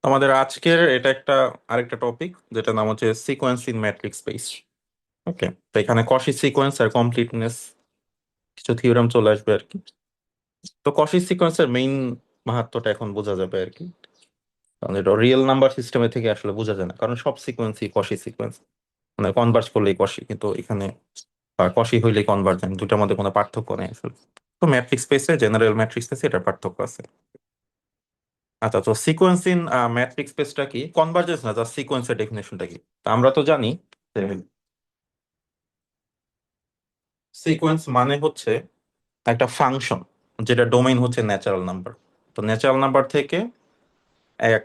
আমাদের আজকের এটা একটা আরেকটা টপিক যেটা নাম হচ্ছে সিকোয়েন্স ইন ম্যাট্রিক্স স্পেস। ওকে, তো এখানে কশি সিকোয়েন্স আর কমপ্লিটনেস কিছু থিওরেম চলে আসবে আর কি। তো কশি সিকোয়েন্সের মেইন মাহাত্ম্যটা এখন বোঝা যাবে আর কি, কারণ এটা রিয়েল নাম্বার সিস্টেমে থেকে আসলে বোঝা যায় না, কারণ সব সিকোয়েন্সই কশি সিকোয়েন্স, মানে কনভার্জ করলেই কশি, কিন্তু এখানে কশি হইলেই কনভার্জেন্ট, দুটার মধ্যে কোনো পার্থক্য নেই আসলে। তো ম্যাট্রিক্স স্পেসে, জেনারেল ম্যাট্রিক্স স্পেসে এটার পার্থক্য আছে। আচ্ছা, তো সিকোয়েন্স ইন ম্যাট্রিক্স স্পেসটা কি, কনভার্জেন্স না, জাস্ট সিকোয়েন্সের ডেফিনেশনটা কি? তা আমরা তো জানি সিকোয়েন্স মানে হচ্ছে একটা ফাংশন যেটা ডোমেইন হচ্ছে ন্যাচারাল নাম্বার। তো ন্যাচারাল নাম্বার থেকে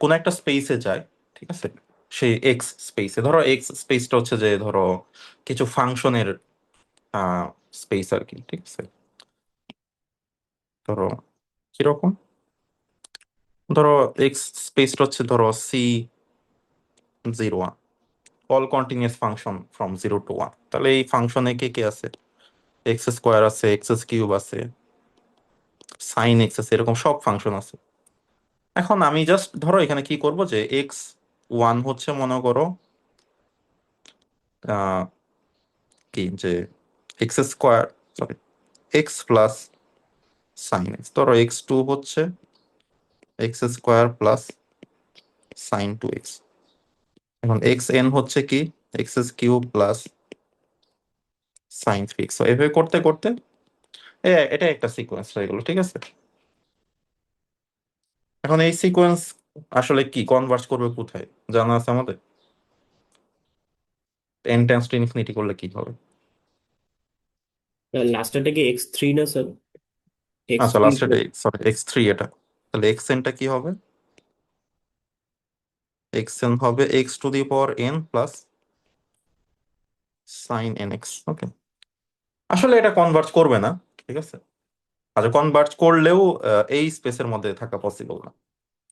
কোন একটা স্পেসে যায়, ঠিক আছে? সেই এক্স স্পেসে, ধরো এক্স স্পেসটা হচ্ছে যে ধরো কিছু ফাংশনের স্পেস আর কি, ঠিক আছে? ধরো কিরকম, ধরো এক্স স্পেসটা হচ্ছে ধরো C01, all continuous function from 0 to 1। তাহলে এই ফাংশনে কে কে আছে? এক্স স্কোয়ার আছে, এক্স কিউব আছে, সাইন এক্স আছে, এরকম সব ফাংশন আছে। এখন আমি জাস্ট ধরো এখানে কি করব, যে X1 হচ্ছে মনে করো আহ, কি, যে x square, sorry, x plus sine x. ধরো X2 হচ্ছে x square plus sin 2x। এখন Xn হচ্ছে কি, x cube plus sin 3x। তো এভাবে করতে করতে এটা একটা সিকোয়েন্স হয়ে গেল, ঠিক আছে? এখন এই সিকোয়েন্স আসলে কি কনভার্জ করবে কোথায়, জানা আছে আমাদের? n টেন্স টু ইনফিনিটি করলে কি হবে? লাস্টেরটা কি X3 না স্যার? এক্স আচ্ছা, থ্রি লাস্ট এটা, সরি, X3 এটা। তাহলে xn টা কি হবে? xn হবে x⁴n প্লাস সাইন nx। ওকে, আসলে এটা কনভার্জ করবে না, ঠিক আছে? আচ্ছা, কনভার্জ করলেও এই স্পেসের মধ্যে থাকা পসিবল না।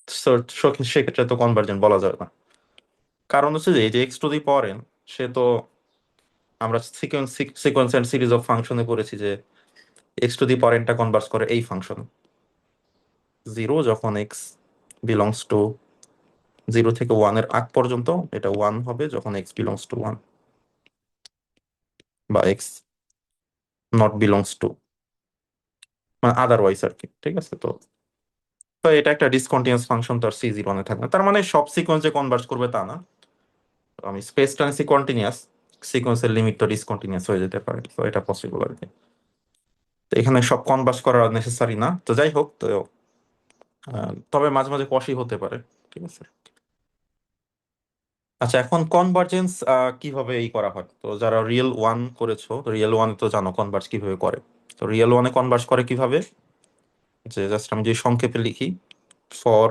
So, সেক্ষেত্রে তো কনভার্জেন্ট বলা যাবে না। কারণ হচ্ছে যে এই যে x⁴n, সে তো, আমরা সিকোয়েন্স এন্ড সিরিজ অফ ফাংশনে পড়েছি যে x⁴n টা কনভার্জ করে এই ফাংশন 0, যখন x বিলংস টু 0 থেকে 1 এর আগ পর্যন্ত এটা 1 হবে, যখন x বিলংস টু 1 বা x নট বিলংস টু, মানে আদারওয়াইজ আর কি, ঠিক আছে? তো তো এটা একটা ডিসকন্টিনিউয়াস ফাংশন, তো আর C01 থাকবে না। তার মানে সব সিকোয়েন্সে কনভার্জ করবে তা না। তো আমি স্পেস টানছি কন্টিনিউয়াস, সিকোয়েন্সের লিমিট তো ডিসকন্টিনিউয়াস হয়ে যেতে পারে, তো এটা পসিবল আর কি। তো এখানে সব কনভার্জ করা নেসেসারি না, তো যাই হোক। তো তবে মাঝে মাঝে কষই হতে পারে, ঠিক আছে? আচ্ছা, এখন কনভার্জেন্স কিভাবে এই করা হয়? তো যারা রিয়েল ওয়ান করেছো, রিয়েল ওয়ান তো জানো কনভার্জ কিভাবে করে। তো রিয়েল ওয়ানে কনভার্জ করে কিভাবে, যে জাস্ট আমি যে সংক্ষেপে লিখি, for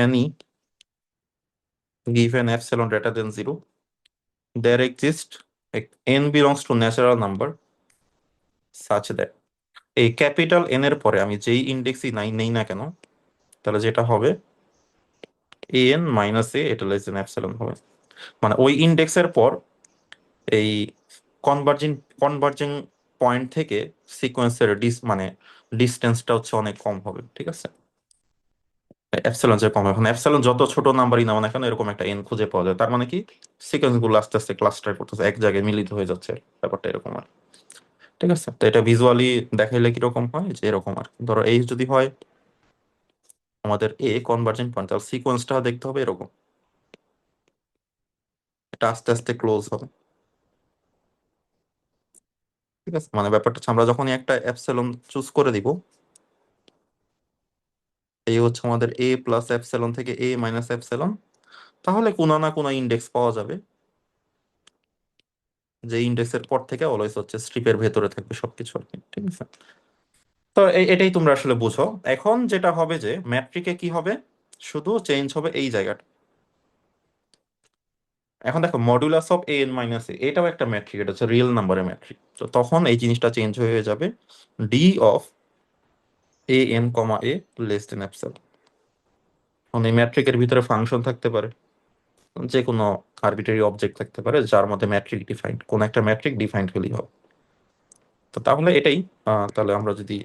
any given epsilon greater than 0, there exists n belongs to natural number such that, এই ক্যাপিটাল এন এর পরে আমি যেই ইন্ডেক্সই নাই নেই না কেন, তাহলে যেটা হবে an - এটা লেস দেন এপসিলন হবে। মানে ওই ইন্ডেক্সের পর এই কনভার্জিং কনভার্জিং পয়েন্ট থেকে সিকোয়েন্সের মানে ডিস্টেন্সটা হচ্ছে অনেক কম হবে, ঠিক আছে? এপসিলন যে কম, এখন এপসিলন যত ছোট নাম্বারই নাও না কেন, এরকম একটা এন খুঁজে পাওয়া যায়, তার মানে কি সিকোয়েন্স গুলো আস্তে আস্তে ক্লাস্টার করতেছে, এক জায়গায় মিলিত হয়ে যাচ্ছে, ব্যাপারটা এরকম আর, ঠিক আছে? তো এটা ভিজুয়ালি দেখাইলে কিরকম হয়, যে এরকম আর কি। ধরো এই যদি হয় আমাদের কনভার্জেন্ট পয়েন্ট, তাহলে সিকোয়েন্সটা দেখতে হবে এরকম, এটা আস্তে আস্তে ক্লোজ হবে, ঠিক আছে? মানে ব্যাপারটা হচ্ছে আমরা যখনই একটা এপসিলন চুজ করে দিব, এই হচ্ছে আমাদের প্লাস এপসিলন থেকে মাইনাস এপসিলন, তাহলে কোনো না কোনো ইন্ডেক্স পাওয়া যাবে, যে ইন্ডেক্সের পর থেকে অলওয়েজ হচ্ছে স্ট্রিপের ভেতরে থাকবে সবকিছু আর কি, ঠিক আছে? তো এটাই তোমরা আসলে বুঝো। এখন যেটা হবে যে ম্যাট্রিকে কি হবে, শুধু চেঞ্জ হবে এই জায়গাটা। এখন দেখো মডুলাস অফ an - এটাও একটা ম্যাট্রিক, এটা হচ্ছে রিয়েল নাম্বারের ম্যাট্রিক। তো তখন এই জিনিসটা চেঞ্জ হয়ে যাবে D of an, less than epsilon. এখন এই ম্যাট্রিকের ভিতরে ফাংশন থাকতে পারে, যে কোনো আরবিটারি অবজেক্ট থাকতে পারে যার মধ্যে ম্যাট্রিক ডিফাইন্ড, কোন একটা ম্যাট্রিক ডিফাইন্ড হলেই হবে। তো তাহলে এটাই, তাহলে আমরা যদি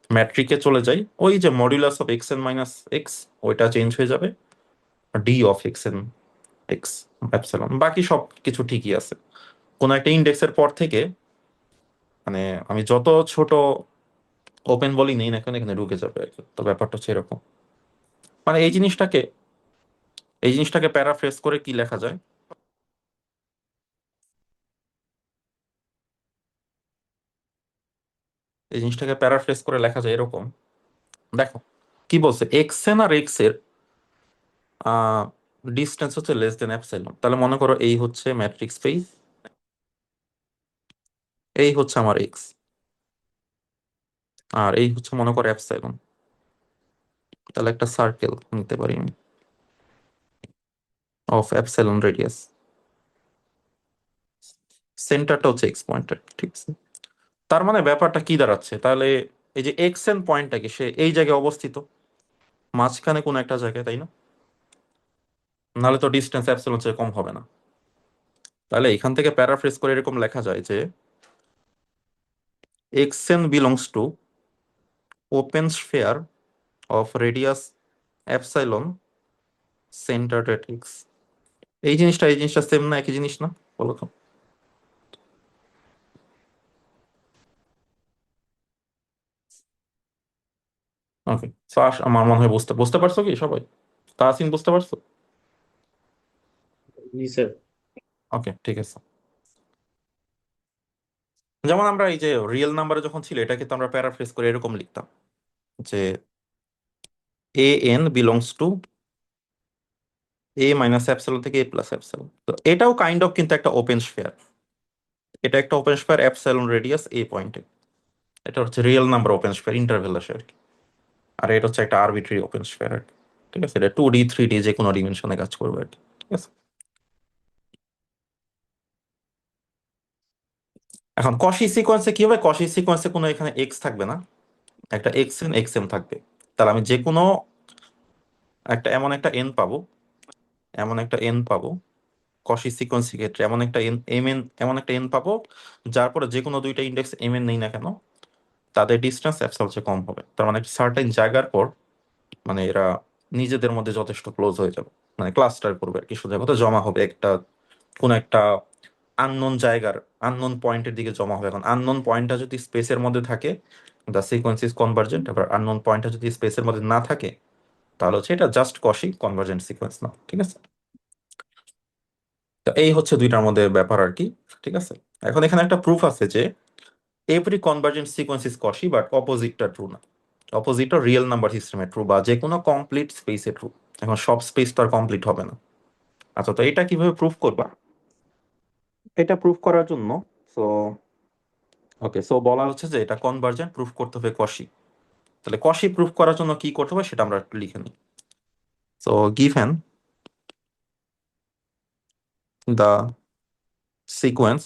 ম্যাট্রিকে চলে যাই, ওই যে modulus of x N minus x ওইটা চেঞ্জ হয়ে যাবে, D of x N x epsilon, বাকি সব কিছু ঠিকই আছে। কোন একটা ইন্ডেক্সের পর থেকে মানে আমি যত ছোট ওপেন বলি নেই না কেন এখানে ঢুকে যাবে আর কি। তো ব্যাপারটা হচ্ছে এরকম। মানে এই জিনিসটাকে প্যারাফ্রেজ করে কি লেখা যায়, এই জিনিসটাকে প্যারাফ্রেজ করে লেখা যায় এরকম। দেখো কি বলছে, এক্স এন আর এক্স এর ডিস্টেন্স হচ্ছে লেস দেন অ্যাপসাইলন। তাহলে মনে করো এই হচ্ছে ম্যাট্রিক্স স্পেস, এই হচ্ছে আমার এক্স, আর এই হচ্ছে মনে করো অ্যাপসাইলন। তাহলে একটা সার্কেল নিতে পারি আমি অফ অ্যাপসাইলন রেডিয়াস, সেন্টারটা হচ্ছে এক্স পয়েন্টার, ঠিক আছে। তার মানে ব্যাপারটা কি দাঁড়াচ্ছে তাহলে, এই যে এক্স এন পয়েন্টটা কি সে এই জায়গায় অবস্থিত মাঝখানে কোন একটা জায়গায়, তাই না? নাহলে তো ডিস্টেন্স অ্যাপসিলন চেয়ে কম হবে না। তাহলে এখান থেকে প্যারাফ্রেজ করে এরকম লেখা যায় যে x N belongs to open sphere of radius epsilon centred at x. এই জিনিসটা সেম না, একই জিনিস না, বলো তো? ওকে, আমার মনে হয় বুঝতে বুঝতে পারছো কি সবাই? তাহসিন বুঝতে পারছো? জি স্যার। ওকে, ঠিক আছে। যেমন আমরা এই যে রিয়েল নাম্বারে যখন ছিল এটাকে তো আমরা প্যারাফ্রেজ করে এরকম লিখতাম যে A N belongs to A minus epsilon থেকে এ প্লাস অ্যাপসিলন। তো এটাও কাইন্ড অফ কিন্তু একটা ওপেন স্ফিয়ার, এটা একটা ওপেন স্ফিয়ার অ্যাপসিলন রেডিয়াস এ পয়েন্টে। এটা হচ্ছে real number open sphere interval আসে আর কি। আর এটা হচ্ছে একটা আরবিট্রারি ওপেন স্ফিয়ার আর কি। ঠিক আছে, এটা 2D 3D যে কোনো ডিমেনশনে কাজ করবে আর কি। ঠিক আছে। এখন কশি সিকোয়েন্সে কি হবে, কশি সিকোয়েন্সে কোনো এখানে এক্স থাকবে না, একটা এক্স এম থাকবে। তাহলে আমি যে কোনো একটা এমন একটা এন পাবো, এমন একটা এন পাবো কশি সিকোয়েন্সের ক্ষেত্রে, এমন একটা এন এম এন, এমন একটা এন পাবো যার পরে যে কোনো দুইটা ইন্ডেক্স এম এন নেই না কেন তাদের ডিস্টেন্স অ্যাপসিলন চেয়ে কম হবে। তার মানে সার্টেন জায়গার পর মানে এরা নিজেদের মধ্যে যথেষ্ট ক্লোজ হয়ে যাবে, মানে ক্লাস্টার করবে আর কি, সোজা কথা জমা হবে একটা কোন একটা আননোন জায়গার আননোন পয়েন্টের দিকে জমা হবে। এখন আননোন পয়েন্টটা যদি স্পেসের মধ্যে থাকে দ্য সিকোয়েন্স ইজ কনভার্জেন্ট, এবার আননোন পয়েন্টটা যদি স্পেসের মধ্যে না থাকে তাহলে হচ্ছে এটা জাস্ট কশি কনভার্জেন্ট সিকোয়েন্স না। ঠিক আছে, তো এই হচ্ছে দুইটার মধ্যে ব্যাপার আর কি। ঠিক আছে, এখন এখানে একটা প্রুফ আছে যে every convergent sequence is Cauchy, but অপোজিটটা ট্রু না। অপোজিটটা রিয়েল নাম্বার সিস্টেমে ট্রু বা যে কোনো কমপ্লিট স্পেসে ট্রু। এখন সব স্পেস তো আর কমপ্লিট হবে না। আচ্ছা, তো এটা কিভাবে প্রুফ করবা? এটা প্রুফ করার জন্য সো ওকে, সো বলা হচ্ছে যে এটা কনভার্জেন্ট প্রুফ করতে হবে কশি। তাহলে কশি প্রুফ করার জন্য কি করতে হবে সেটা আমরা একটু লিখে নিই। So given the sequence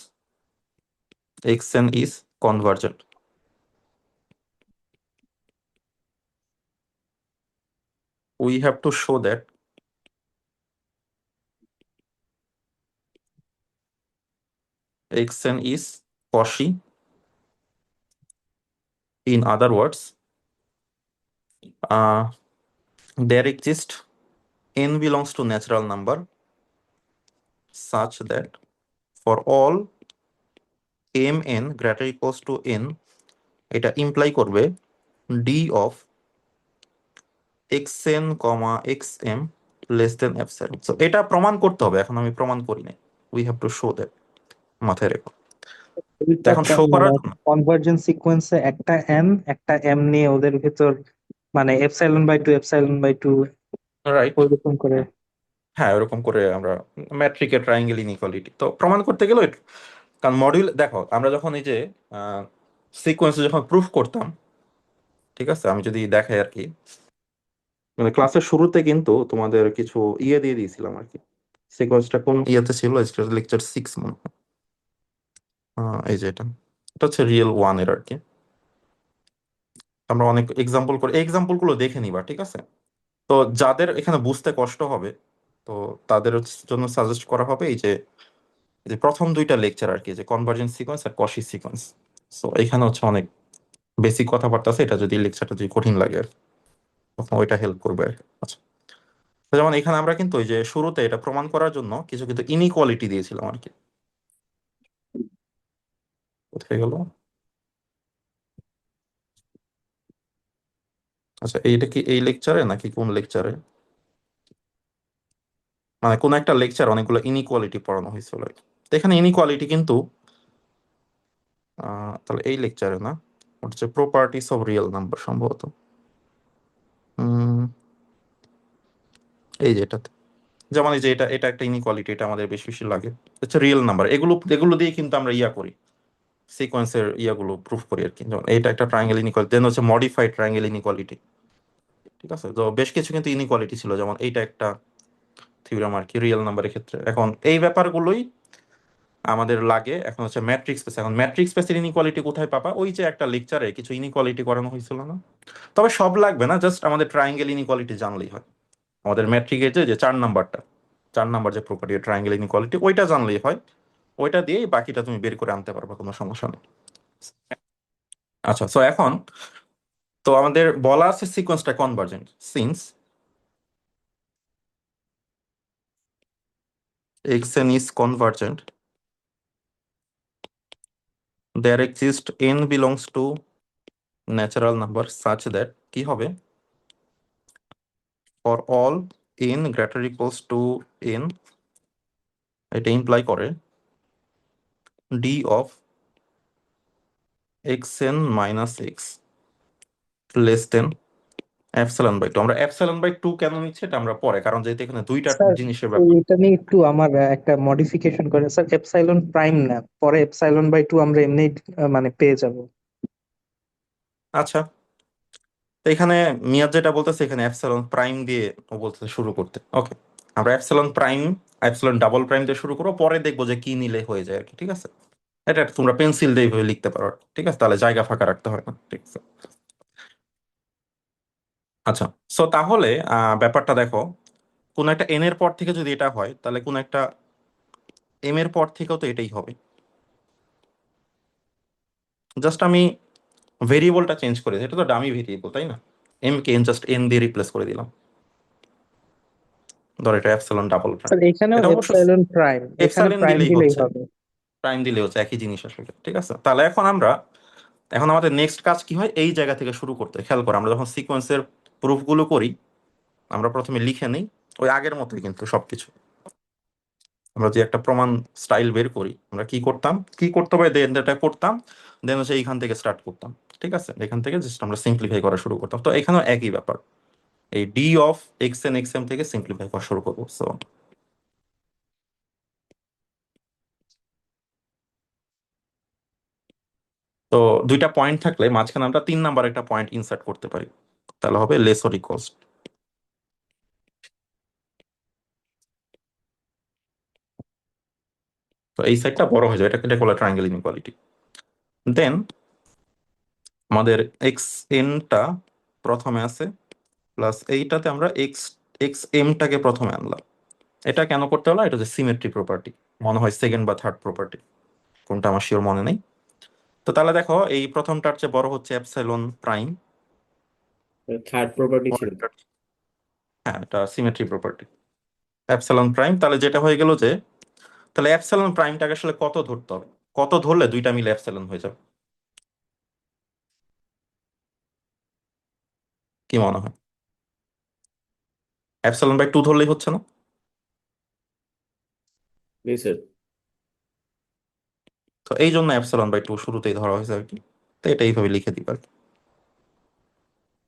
xn is convergent, we have to show that xn is Cauchy. In other words, uh, there exists n belongs to natural number such that for all mn greater equals to n, এটা imply করবে d of xn, xm less than epsilon। So এটা প্রমাণ করতে হবে, এখন আমি প্রমাণ করি নাই, we have to show that, মাথায় রেখো। তো দুইটা এখন শো মানে করার জন্য কনভার্জেন্স সিকোয়েন্সে একটা এম নিয়ে ওদের ভিতর মানে এপসাইলন বাই টু রাইট, ওইরকম করে। হ্যাঁ ওরকম করে আমরা ম্যাট্রিকের ট্রায়াঙ্গেল ইনইকুয়ালিটি তো প্রমাণ করতে গেলে কারণ মডিউল দেখো আমরা যখন এই যে সিকোয়েন্সে যখন প্রুফ করতাম, ঠিক আছে, আমি যদি দেখাই আর কি, মানে ক্লাসের শুরুতে কিন্তু তোমাদের কিছু ইয়ে দিয়ে দিয়েছিলাম আর কি। সিকোয়েন্সটা কোন ইয়েতে ছিল, লেকচার 6 মনে হয়। এই যে এটা, এটা হচ্ছে রিয়েল ওয়ান এর আর কি। আমরা অনেক এক্সাম্পল করে এক্সাম্পল গুলো দেখে নিবা, ঠিক আছে। তো যাদের এখানে বুঝতে কষ্ট হবে তো তাদের জন্য সাজেস্ট করা হবে এই যে প্রথম দুইটা লেকচার আর কি, যে কনভার্জেন্স সিকোয়েন্স আর কশি সিকোয়েন্স। সো এখানে হচ্ছে অনেক বেসিক কথাবার্তা আছে, এটা যদি লেকচারটা যদি কঠিন লাগে আর কি, তখন ওইটা হেল্প করবে আর কি। আচ্ছা, তো যেমন এখানে আমরা কিন্তু ওই যে শুরুতে এটা প্রমাণ করার জন্য কিছু কিন্তু ইনইকুয়ালিটি দিয়েছিলাম আর কি। কোথায় গেল? আচ্ছা, এইটা কি এই লেকচারে নাকি কোন লেকচারে? মানে কোন একটা লেকচার অনেকগুলো ইনইকুয়ালিটি পড়ানো হয়েছিল আর কি। তো এখানে ইনইকুয়ালিটি কিন্তু তাহলে এই লেকচারে না, ওটা হচ্ছে প্রপার্টিস অফ রিয়েল নাম্বার সম্ভবত। উম, এই যে এটাতে, যেমন এই যে এটা এটা একটা ইনইকুয়ালিটি, এটা আমাদের বেশি বেশি লাগে। হচ্ছে রিয়েল নাম্বার, এগুলো এগুলো দিয়ে কিন্তু আমরা ইয়া করি, সিকোয়েন্সের ইয়াগুলো প্রুফ করি আর কি। যেমন এইটা একটা ট্রায়াঙ্গেল ইনইকুয়ালিটি, দেন হচ্ছে মডিফাইড ট্রায়াঙ্গেল ইনইকুয়ালিটি। ঠিক আছে, তো বেশ কিছু কিন্তু ইনইকুয়ালিটি ছিল, যেমন এইটা একটা থিওরাম আর কি রিয়েল নাম্বারের ক্ষেত্রে। এখন এই ব্যাপারগুলোই আমাদের লাগে। এখন হচ্ছে ম্যাট্রিক্স স্পেস, এখন ম্যাট্রিক্স স্পেসের ইনইকুয়ালিটি কোথায় পাবা? ওই যে একটা লেকচারে কিছু ইনইকুয়ালিটি করানো হয়েছিল না? তবে সব লাগবে না, জাস্ট আমাদের ট্রায়াঙ্গেল ইনইকুয়ালিটি জানলেই হয়। আমাদের ম্যাট্রিকের যে 4 নাম্বারটা, 4 নাম্বার যে প্রপার্টি ট্রায়াঙ্গেল ইনইকুয়ালিটি, ওইটা জানলেই হয়। ওইটা দিয়েই বাকিটা তুমি বের করে আনতে পারবে, কোনো সমস্যা নেই। আচ্ছা, সো এখন তো আমাদের বলা আছে সিকোয়েন্সটা convergent, since xn is convergent, there exists n belongs to natural number such that কি হবে, for all n greater equals to n, এটা ইমপ্লাই করে d of xn minus x less than epsilon by 2। আমরা epsilon by 2 কেন নিচ্ছি এটা আমরা পরে, কারণ যেহেতু এখানে দুইটা স্যার জিনিসের ব্যাপার। এটা নিয়ে একটু আমার একটা মডিফিকেশন করে স্যার, এপসাইলন প্রাইম না, পরে এপসাইলন বাই টু আমরা এমনি মানে পেয়ে যাব। আচ্ছা, তো এখানে মিয়াদ যেটা বলতেছে, এখানে এপসিলন প্রাইম দিয়ে ও বলতেছে শুরু করতে। ওকে, আমরা epsilon prime, epsilon double prime দিয়ে শুরু করবো, পরে দেখবো যে কি নিলে হয়ে যায় আর কি। ঠিক আছে, এটা তোমরা পেন্সিল দিয়ে এইভাবে লিখতে পারো আর কি। ঠিক আছে, তাহলে জায়গা ফাঁকা রাখতে হয় না। ঠিক আছে, আচ্ছা। সো তাহলে ব্যাপারটা দেখো, কোন একটা এন এর পর থেকে যদি এটা হয়, তাহলে কোন একটা এম এর পর থেকেও তো এটাই হবে। জাস্ট আমি ভেরিয়েবলটা চেঞ্জ করে দিই, এটা তো ডামি ভেরিয়েবল তাই না? এম কে এন জাস্ট এন দিয়ে রিপ্লেস করে দিলাম। ধর এটা এপসিলন ডাবল প্রাইম, স্যার এখানেও এটা অবশ্য এপসাইলন প্রাইম, এখানে এপসাইলন প্রাইম দিলেই দিলেই হচ্ছে, হবে। প্রাইম দিলে হচ্ছে একই জিনিস আসলে। ঠিক আছে, তাহলে এখন আমাদের নেক্সট কাজ কি হয়, এই জায়গা থেকে শুরু করতে হয়। খেয়াল করো, আমরা যখন সিকোয়েন্সের প্রুফগুলো করি, আমরা প্রথমে লিখে নিই ওই আগের মতোই কিন্তু সবকিছু। আমরা যে একটা প্রমাণ স্টাইল বের করি, আমরা কি করতাম, কি করতে হবে, দেন এটা করতাম, দেন হচ্ছে এইখান থেকে স্টার্ট করতাম। ঠিক আছে, এখান থেকে জাস্ট আমরা সিম্পলিফাই করা শুরু করতাম। তো এখানেও একই ব্যাপার, এই D of x N x M থেকে সিম্পলিফাই করা শুরু করবো। সো তো দুইটা পয়েন্ট থাকলে মাঝখানে আমরা 3 নাম্বার একটা পয়েন্ট ইনসার্ট করতে পারি, তাহলে হবে লেস অর ইকুয়ালস। তো এই সাইডটা বড় হয়ে যায়, এটা বলে ট্রায়াঙ্গেল ইনইকুয়ালিটি। দেন আমাদের এক্স এনটা প্রথমে আছে, প্লাস এইটাতে আমরা এক্স এক্স এমটাকে প্রথমে আনলাম। এটা কেন করতে হলো? এটা হচ্ছে সিমেট্রি প্রপার্টি, মনে হয় সেকেন্ড বা থার্ড প্রপার্টি, কোনটা আমার শিওর মনে নেই। তো তাহলে দেখো, এই প্রথমটার চেয়ে বড় হচ্ছে এপসাইলন প্রাইম, থার্ড প্রপার্টি ছিল। হ্যাঁ এটা সিমেট্রি প্রপার্টি, এপসাইলন প্রাইম। তাহলে যেটা হয়ে গেল যে, তাহলে এপসাইলন প্রাইমটাকে আসলে কত ধরতে হবে, কত ধরলে দুইটা মিলে এপসাইলন হয়ে যাবে, কি মনে হয়? এপসাইলন বাই 2 ধরলেই হচ্ছে না? জি স্যার। তো এই জন্য এপসাইলন বাই 2 শুরুতেই ধরা হয়েছে আর কি। তো এটা এইভাবে লিখে দিবা আর কি।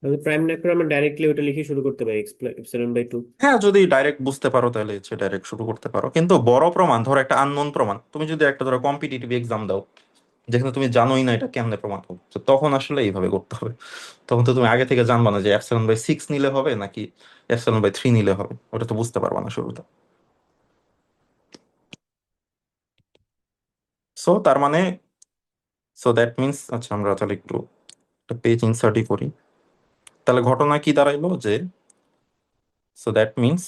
তাহলে প্রাইম না করে আমরা ডাইরেক্টলি ওটা লিখে শুরু করতে পারি, এপসাইলন বাই টু। হ্যাঁ, যদি ডাইরেক্ট বুঝতে পারো তাহলে হচ্ছে ডাইরেক্ট শুরু করতে পারো, কিন্তু বড় প্রমাণ, ধরো একটা আননোন প্রমাণ, তুমি যদি একটা ধরো কম্পিটিটিভ এক্সাম দাও যেখানে তুমি জানোই না এটা কেমনে প্রমাণ হবে, তো তখন আসলে এইভাবে করতে হবে। তখন তো তুমি আগে থেকে জানবা না যে এপসাইলন বাই 6 নিলে হবে নাকি এপসাইলন বাই 3 নিলে হবে, ওটা তো বুঝতে পারবা না শুরুতে। সো তার মানে, সো দ্যাট মিনস, আচ্ছা আমরা তাহলে একটু একটা পেজ ইনসার্টই করি। তাহলে ঘটনা কি দাঁড়াইলো যে, সো দ্যাট মিনস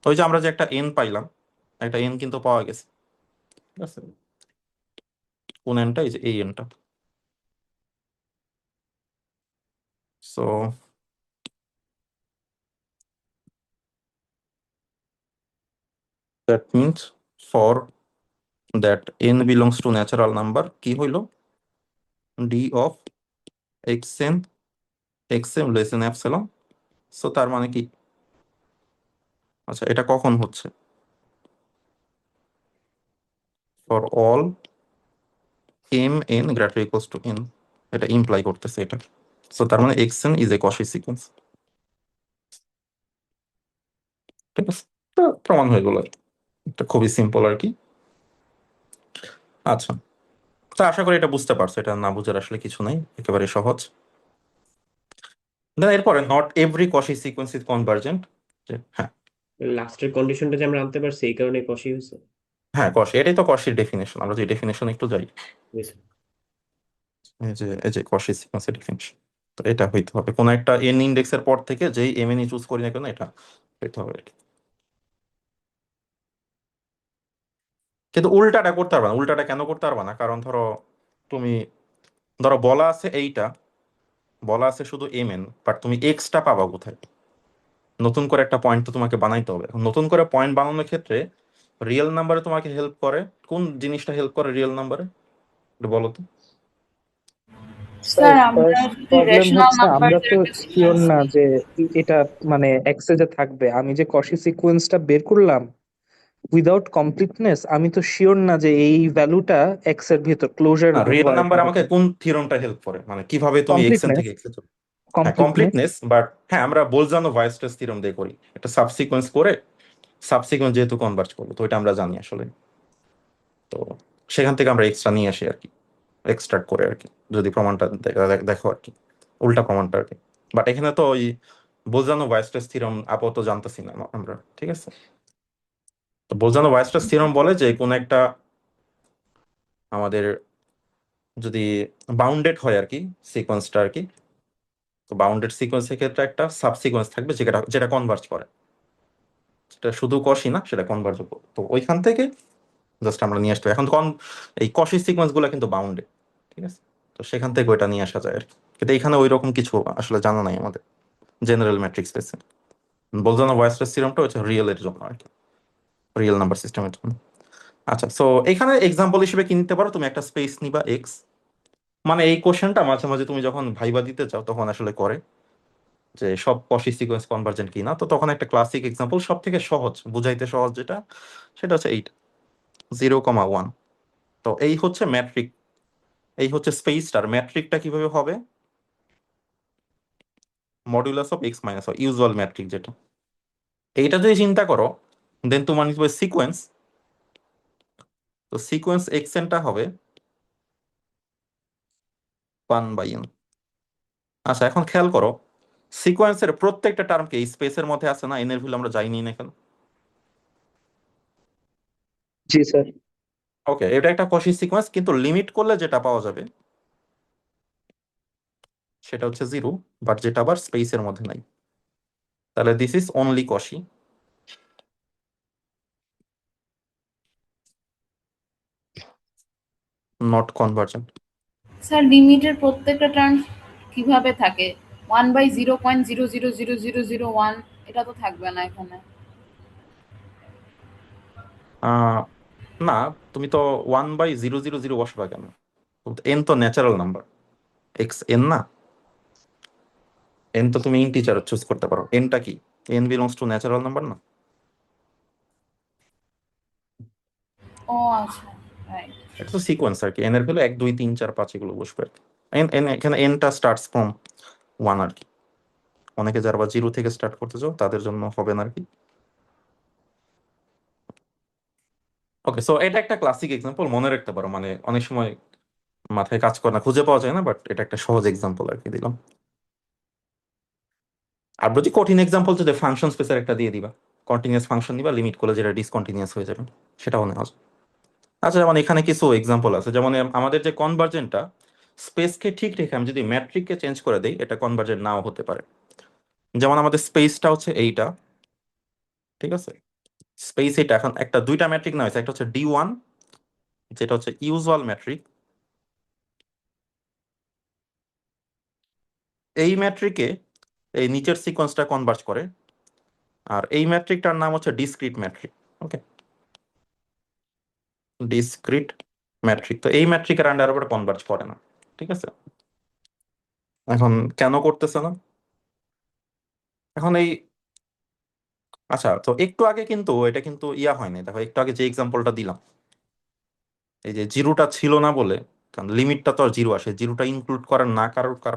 ওই যে আমরা যে একটা এন পাইলাম, একটা এন কিন্তু পাওয়া গেছে। ঠিক আছে, কোন এনটা? এই যে এই এনটা। So that means for that n belongs to natural number কি হইলো d of xn xm less than epsilon. So তার মানে কি, আচ্ছা এটা কখন হচ্ছে, for all m n greater equals to n, এটা ইমপ্লাই করতেছে এটা। সো তার মানে xn is a Cauchy sequence. ঠিক আছে, তো প্রমাণ হয়ে গেল, এটা খুবই সিম্পল আর কি। আচ্ছা, তো আশা করি এটা বুঝতে পারছো, এটা না বুঝার আসলে কিছু নাই, একেবারে সহজ। দেন এরপরে not every কশি sequence is convergent. হ্যাঁ লাস্টের কন্ডিশনটা যে আমরা আনতে পারছি এই কারণে কষি হয়েছে। হ্যাঁ, কশি, এটাই তো কশির ডেফিনেশন। আমরা যে ডেফিনেশন একটু যাই, বুঝছি। এই যে কশি সিকোয়েন্সের ডেফিনেশন, তো এটা হইতে হবে কোন একটা এন ইন্ডেক্সের পর থেকে যেই এম এন চুজ করি না কেন এটা হইতে হবে আর কি। কিন্তু উল্টাটা করতে পারবা না। উল্টাটা কেন করতে পারবা না, কারণ তুমি ধরো বলা আছে এইটা, বলা আছে শুধু এম এন, বাট তুমি এক্সটা পাবা কোথায়? নতুন করে একটা পয়েন্ট তো তোমাকে বানাইতে হবে। এখন নতুন করে পয়েন্ট বানানোর ক্ষেত্রে রিয়েল নাম্বারে তোমাকে হেল্প করে কোন জিনিসটা, হেল্প করে রিয়েল নাম্বারে, একটু বলো তো। স্যার স্যার আমরা যদি প্রবলেম রেশনাল হচ্ছে নাম্বার আমরা তো যেটাকে শিওর সিকোয়েন্স না নিই, যে এটা মানে এক্সে যে থাকবে। আমি যে কশি সিকোয়েন্সটা বের করলাম উইদাউট কমপ্লিটনেস, আমি তো শিওর না যে এই ভ্যালুটা এক্স এর ভিতর ক্লোজার না, রিয়েল হয় নাম্বার আমাকে কোন থিওরেমটা হেল্প করে, মানে কিভাবে তুমি এক্স এন কমপ্লিটনেস। থেকে এক্স এ চলে। হ্যাঁ কমপ্লিটনেস কমপ্লিটনেস, বাট হ্যাঁ আমরা বোলজানো ভাইস্ট্রেস থিওরেম দিয়ে করি, একটা সাবসিকোয়েন্স করে সাবসিকোয়েন্স যেহেতু কনভার্ট করবো, তো এটা আমরা জানি আসলে। তো সেখান থেকে আমরা এক্সট্রা নিয়ে আসি আর কি, এক্সট্রাক্ট করে আর কি, যদি প্রমাণটা দেখো আর কি, উল্টা প্রমাণটা আর কি। বাট এখানে তো ওই বোলজানো ভাইস্ট্রেস থিওরেম আপাতত জানতেছি না আমরা, ঠিক আছে। তো বোলজানো ভাইস্ট্রেস থিওরেম বলে যে কোন একটা আমাদের যদি বাউন্ডেড হয় আর কি সিকোয়েন্সটা আর কি, তো বাউন্ডেড সিকোয়েন্সের ক্ষেত্রে একটা সাবসিকোয়েন্স থাকবে যেটা যেটা কনভার্জ করে, সেটা শুধু কষি না, সেটা কনভার্জ করবে। তো ওইখান থেকে জাস্ট আমরা নিয়ে আসতে হবে। এখন এই কষি সিকোয়েন্স গুলো কিন্তু বাউন্ডেড, ঠিক আছে। তো সেখান থেকে ওইটা নিয়ে আসা যায় আর কি। কিন্তু এখানে ওই রকম কিছু আসলে জানা নাই আমাদের জেনারেল ম্যাট্রিক্স স্পেসে। বোলজানো ভাইস্ট্রেস থিওরেমটা হচ্ছে রিয়েল এর জন্য আর কি, রিয়েল নাম্বার সিস্টেমের জন্য। আচ্ছা, সো এখানে এক্সাম্পল হিসেবে কি নিতে পারো, তুমি একটা স্পেস নিবা এক্স, মানে এই কোশ্চেনটা মাঝে মাঝে তুমি যখন ভাইবা দিতে চাও তখন আসলে করে যে সব কশি সিকোয়েন্স কনভার্জেন্ট কিনা। তো তখন একটা ক্লাসিক এক্সাম্পল, সব থেকে সহজ, বুঝাইতে সহজ যেটা, সেটা হচ্ছে 0,1। তো এই হচ্ছে ম্যাট্রিক, এই হচ্ছে স্পেসটার ম্যাট্রিকটা কিভাবে হবে, modulus of x minus usual matric যেটা। এইটা যদি চিন্তা করো, দেন তোমার নিতে হবে সিকোয়েন্স। তো সিকোয়েন্স এক্স এনটা হবে 1/n। আচ্ছা এখন খেয়াল করো, সিকোয়েন্সের প্রত্যেকটা টার্মকে এই স্পেসের মধ্যে আছে না, এন এর ভ্যালু আমরা যাইনি না কেন? জি স্যার। ওকে, এটা একটা কশি সিকোয়েন্স, কিন্তু লিমিট করলে যেটা পাওয়া যাবে সেটা হচ্ছে 0, বাট যেটা আবার স্পেসের মধ্যে নাই। তাহলে this is only কশি, not convergent. Sir লিমিটের প্রত্যেকটা টার্ম কিভাবে থাকে? 1/0.0000001 এটা তো থাকবে না এখানে। না, তুমি তো 1/000 বসাবা কেন? এন তো ন্যাচারাল নাম্বার, এক্স এন না, এন তো তুমি ইন্টিজার চুজ করতে পারো। এনটা কি, N belongs to natural number না? ও আচ্ছা, রাইট। এটা তো সিকোয়েন্স আর কি, এন এর ভ্যালু 1 2 3 4 5 এগুলো বসবে আর কি। এন এন এখানে এনটা স্টার্টস ফ্রম 1 আর কি। অনেকে যারা 0 থেকে স্টার্ট করতে চাও তাদের জন্য হবে না আর কি। ওকে, সো এটা একটা ক্লাসিক এক্সাম্পল, মনে রাখতে পারো, মানে অনেক সময় মাথায় কাজ করে না, খুঁজে পাওয়া যায় না, বাট এটা একটা সহজ এক্সাম্পল আর কি দিলাম। আর যদি কঠিন এক্সাম্পল, যদি ফাংশন স্পেসের একটা দিয়ে দিবা, কন্টিনিউয়াস ফাংশন নিবা, লিমিট করলে যেটা ডিসকন্টিনিউয়াস হয়ে যাবে, সেটাও নেওয়া যায়। আচ্ছা, যেমন এখানে কিছু এক্সাম্পল আছে, যেমন আমাদের যে কনভার্জেন্টটা, স্পেসকে ঠিক রেখে আমি যদি ম্যাট্রিককে চেঞ্জ করে দেই, এটা কনভার্জেন্ট নাও হতে পারে। যেমন আমাদের স্পেসটা হচ্ছে এইটা, ঠিক আছে, স্পেস এটা। এখন একটা দুইটা ম্যাট্রিক না হয়েছে, একটা হচ্ছে D1 যেটা হচ্ছে ইউজুয়াল ম্যাট্রিক, এই ম্যাট্রিকে এই নিচের সিকোয়েন্সটা কনভার্জ করে, আর এই ম্যাট্রিকটার নাম হচ্ছে ডিসক্রিট ম্যাট্রিক। ওকে, ডিসক্রিট ম্যাট্রিক। তো এই ম্যাট্রিকের আন্ডার উপরে কনভার্জ করে না। ঠিক আছে, এখন কেন করতেছে না? এখন এই আচ্ছা, তো একটু আগে কিন্তু এটা কিন্তু ইয়া হয়নি। দেখো একটু আগে যে এক্সাম্পলটা দিলাম, এই যে জিরোটা ছিল না বলে, কারণ লিমিটটা তো আর জিরো আসে, জিরোটা ইনক্লুড করার না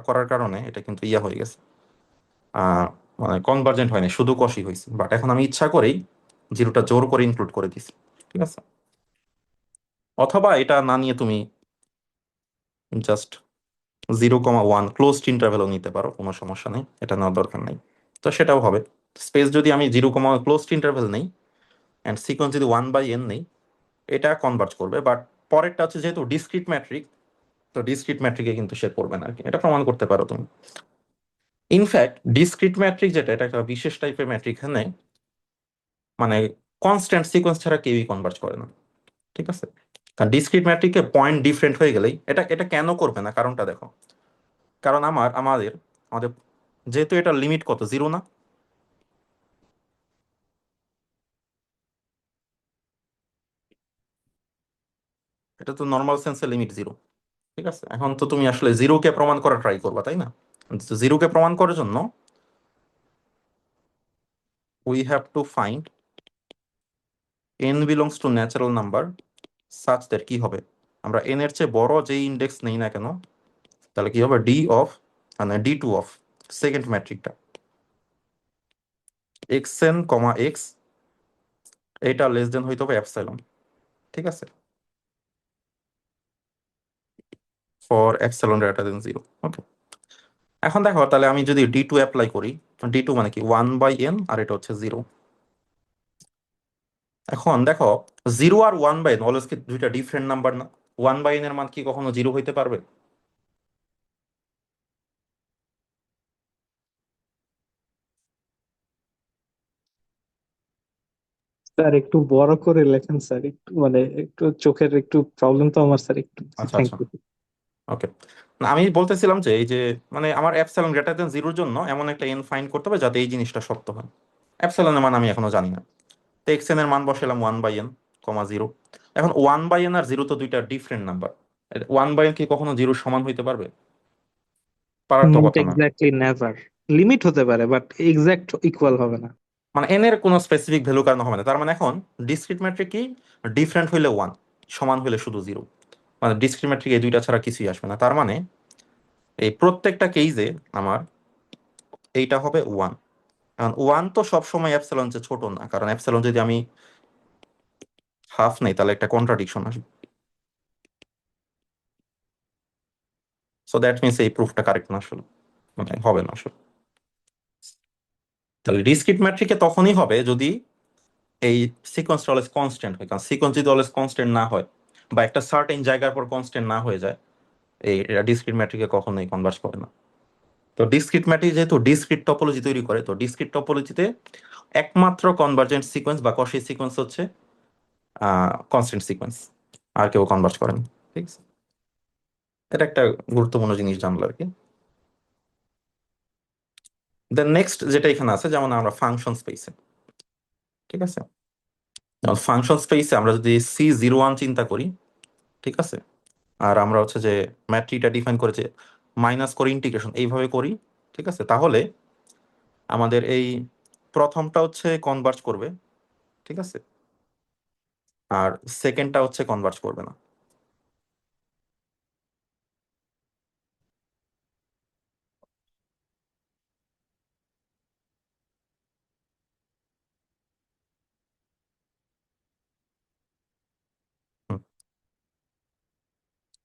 করার কারণে এটা কিন্তু ইয়া হয়ে গেছে, আহ মানে কনভার্জেন্ট হয়নি, শুধু কষি হয়েছে। বাট এখন আমি ইচ্ছা করেই জিরোটা জোর করে ইনক্লুড করে দিছি। ঠিক আছে, অথবা এটা না নিয়ে তুমি জাস্ট 0,1 ক্লোজড ইন্টারভ্যালও নিতে পারো, কোনো সমস্যা নেই, এটা নেওয়ার দরকার নেই। তো সেটাও হবে। স্পেস যদি আমি 0, ক্লোজড ইন্টারভ্যাল নেই অ্যান্ড সিকোয়েন্স যদি 1/n নেই, এটা কনভার্জ করবে। বাট পরেরটা হচ্ছে যেহেতু ডিসক্রিট ম্যাট্রিক, তো ডিসক্রিট ম্যাট্রিকে কিন্তু সে পড়বে না আর কি, এটা প্রমাণ করতে পারো তুমি। ইনফ্যাক্ট ডিসক্রিট ম্যাট্রিক যেটা, এটা একটা বিশেষ টাইপের ম্যাট্রিক, এখানে মানে কনস্ট্যান্ট সিকোয়েন্স ছাড়া কেউই কনভার্জ করে না। ঠিক আছে, কারণ ডিসক্রিট ম্যাট্রিকে পয়েন্ট ডিফারেন্ট হয়ে গেলেই এটা এটা কেন করবে না, কারণটা দেখো। কারণ আমাদের আমাদের যেহেতু এটা লিমিট কত, জিরো না? এটা তো নর্মাল সেন্সে লিমিট জিরো। ঠিক আছে, এখন তো তুমি আসলে জিরোকে প্রমাণ করা ট্রাই করবা, তাই না? জিরোকে প্রমাণ করার জন্য we have to find n belongs to natural number such that কি হবে, আমরা n এর চেয়ে বড় যেই ইন্ডেক্স নেই না কেন, তাহলে কি হবে, ডি অফ মানে d2 অফ সেকেন্ড ম্যাট্রিকটা xn, x, এটা লেস দেন হইতে হবে এপসাইলন। ঠিক আছে, for epsilon greater than 0। Okay, এখন দেখো তাহলে আমি যদি d2 অ্যাপ্লাই করি, d2 মানে কি 1/n, আর এটা হচ্ছে 0। এখন দেখো 0 আর 1/n অলওয়েজ কি দুইটা ডিফারেন্ট নাম্বার না? 1/n এর মান কি কখনো 0 হইতে পারবে? স্যার একটু বড় করে লেখেন স্যার, একটু মানে একটু চোখের একটু প্রবলেম তো আমার স্যার, একটু আচ্ছা থ্যাংক আচ্ছা, ইউ। ওকে। না আমি বলতেছিলাম যে এই যে মানে আমার অ্যাপসাইলন গ্রেটার দেন 0-র জন্য এমন একটা n ফাইন্ড করতে হবে যাতে এই জিনিসটা সত্য হয়। অ্যাপসাইলনের মান আমি এখনো জানি না, তো xn এর মান বসালাম 1/n, 0। এখন 1/n আর 0 তো দুইটা ডিফারেন্ট নাম্বার। 1/n কি কখনো 0 সমান হইতে পারবে? পারার তো নট কথা না। এক্স্যাক্টলি নেভার, লিমিট হতে পারে বাট এক্সাক্ট ইকুয়াল হবে না। মানে n এর কোনো স্পেসিফিক ভ্যালু কারণ হবে না। তার মানে এখন ডিসক্রিট ম্যাট্রিক কি, ডিফারেন্ট হইলে 1, সমান হইলে শুধু 0। মানে ডিসক্রিট ম্যাট্রিক এই দুইটা ছাড়া কিছুই আসবে না। তার মানে এই প্রত্যেকটা কেসে আমার এইটা হবে 1। এখন 1 তো সবসময় অ্যাপসিলন চেয়ে ছোট না, কারণ অ্যাপসিলন যদি আমি হাফ নেই তাহলে একটা কন্ট্রাডিকশন আসবে। সো দ্যাট মিনস এই প্রুফটা কারেক্ট না আসলে, মানে হবে না আসলে। তাহলে ডিসক্রিট ম্যাট্রিকে তখনই হবে যদি এই সিকোয়েন্সটা অলওয়েজ কনস্ট্যান্ট হয়। কারণ সিকোয়েন্স যদি অলওয়েজ কনস্ট্যান্ট না হয় বা একটা সার্টেন জায়গার পর কনস্ট্যান্ট না হয়ে যায়, এই ডিসক্রিট ম্যাট্রিকে কখনোই কনভার্জ করে না। তো ডিসক্রিট ম্যাট্রিক যেহেতু ডিসক্রিট টপোলজি তৈরি করে, তো ডিসক্রিট টপোলজিতে একমাত্র কনভার্জেন্ট সিকোয়েন্স বা কশি সিকোয়েন্স হচ্ছে কনস্ট্যান্ট সিকোয়েন্স, আর কেউ কনভার্জ করে না। ঠিক আছে, এটা একটা গুরুত্বপূর্ণ জিনিস জানলো আর কি। দেন নেক্সট যেটা এখানে আছে, যেমন আমরা ফাংশন স্পেসে, ঠিক আছে, যেমন ফাংশন স্পেসে আমরা যদি C01 চিন্তা করি, ঠিক আছে, আর আমরা হচ্ছে যে ম্যাট্রিকটা ডিফাইন করেছে মাইনাস করে ইন্টিগ্রেশন এইভাবে করি, ঠিক আছে, তাহলে আমাদের এই প্রথমটা হচ্ছে কনভার্জ করবে, ঠিক আছে, আর সেকেন্ডটা হচ্ছে কনভার্জ করবে না।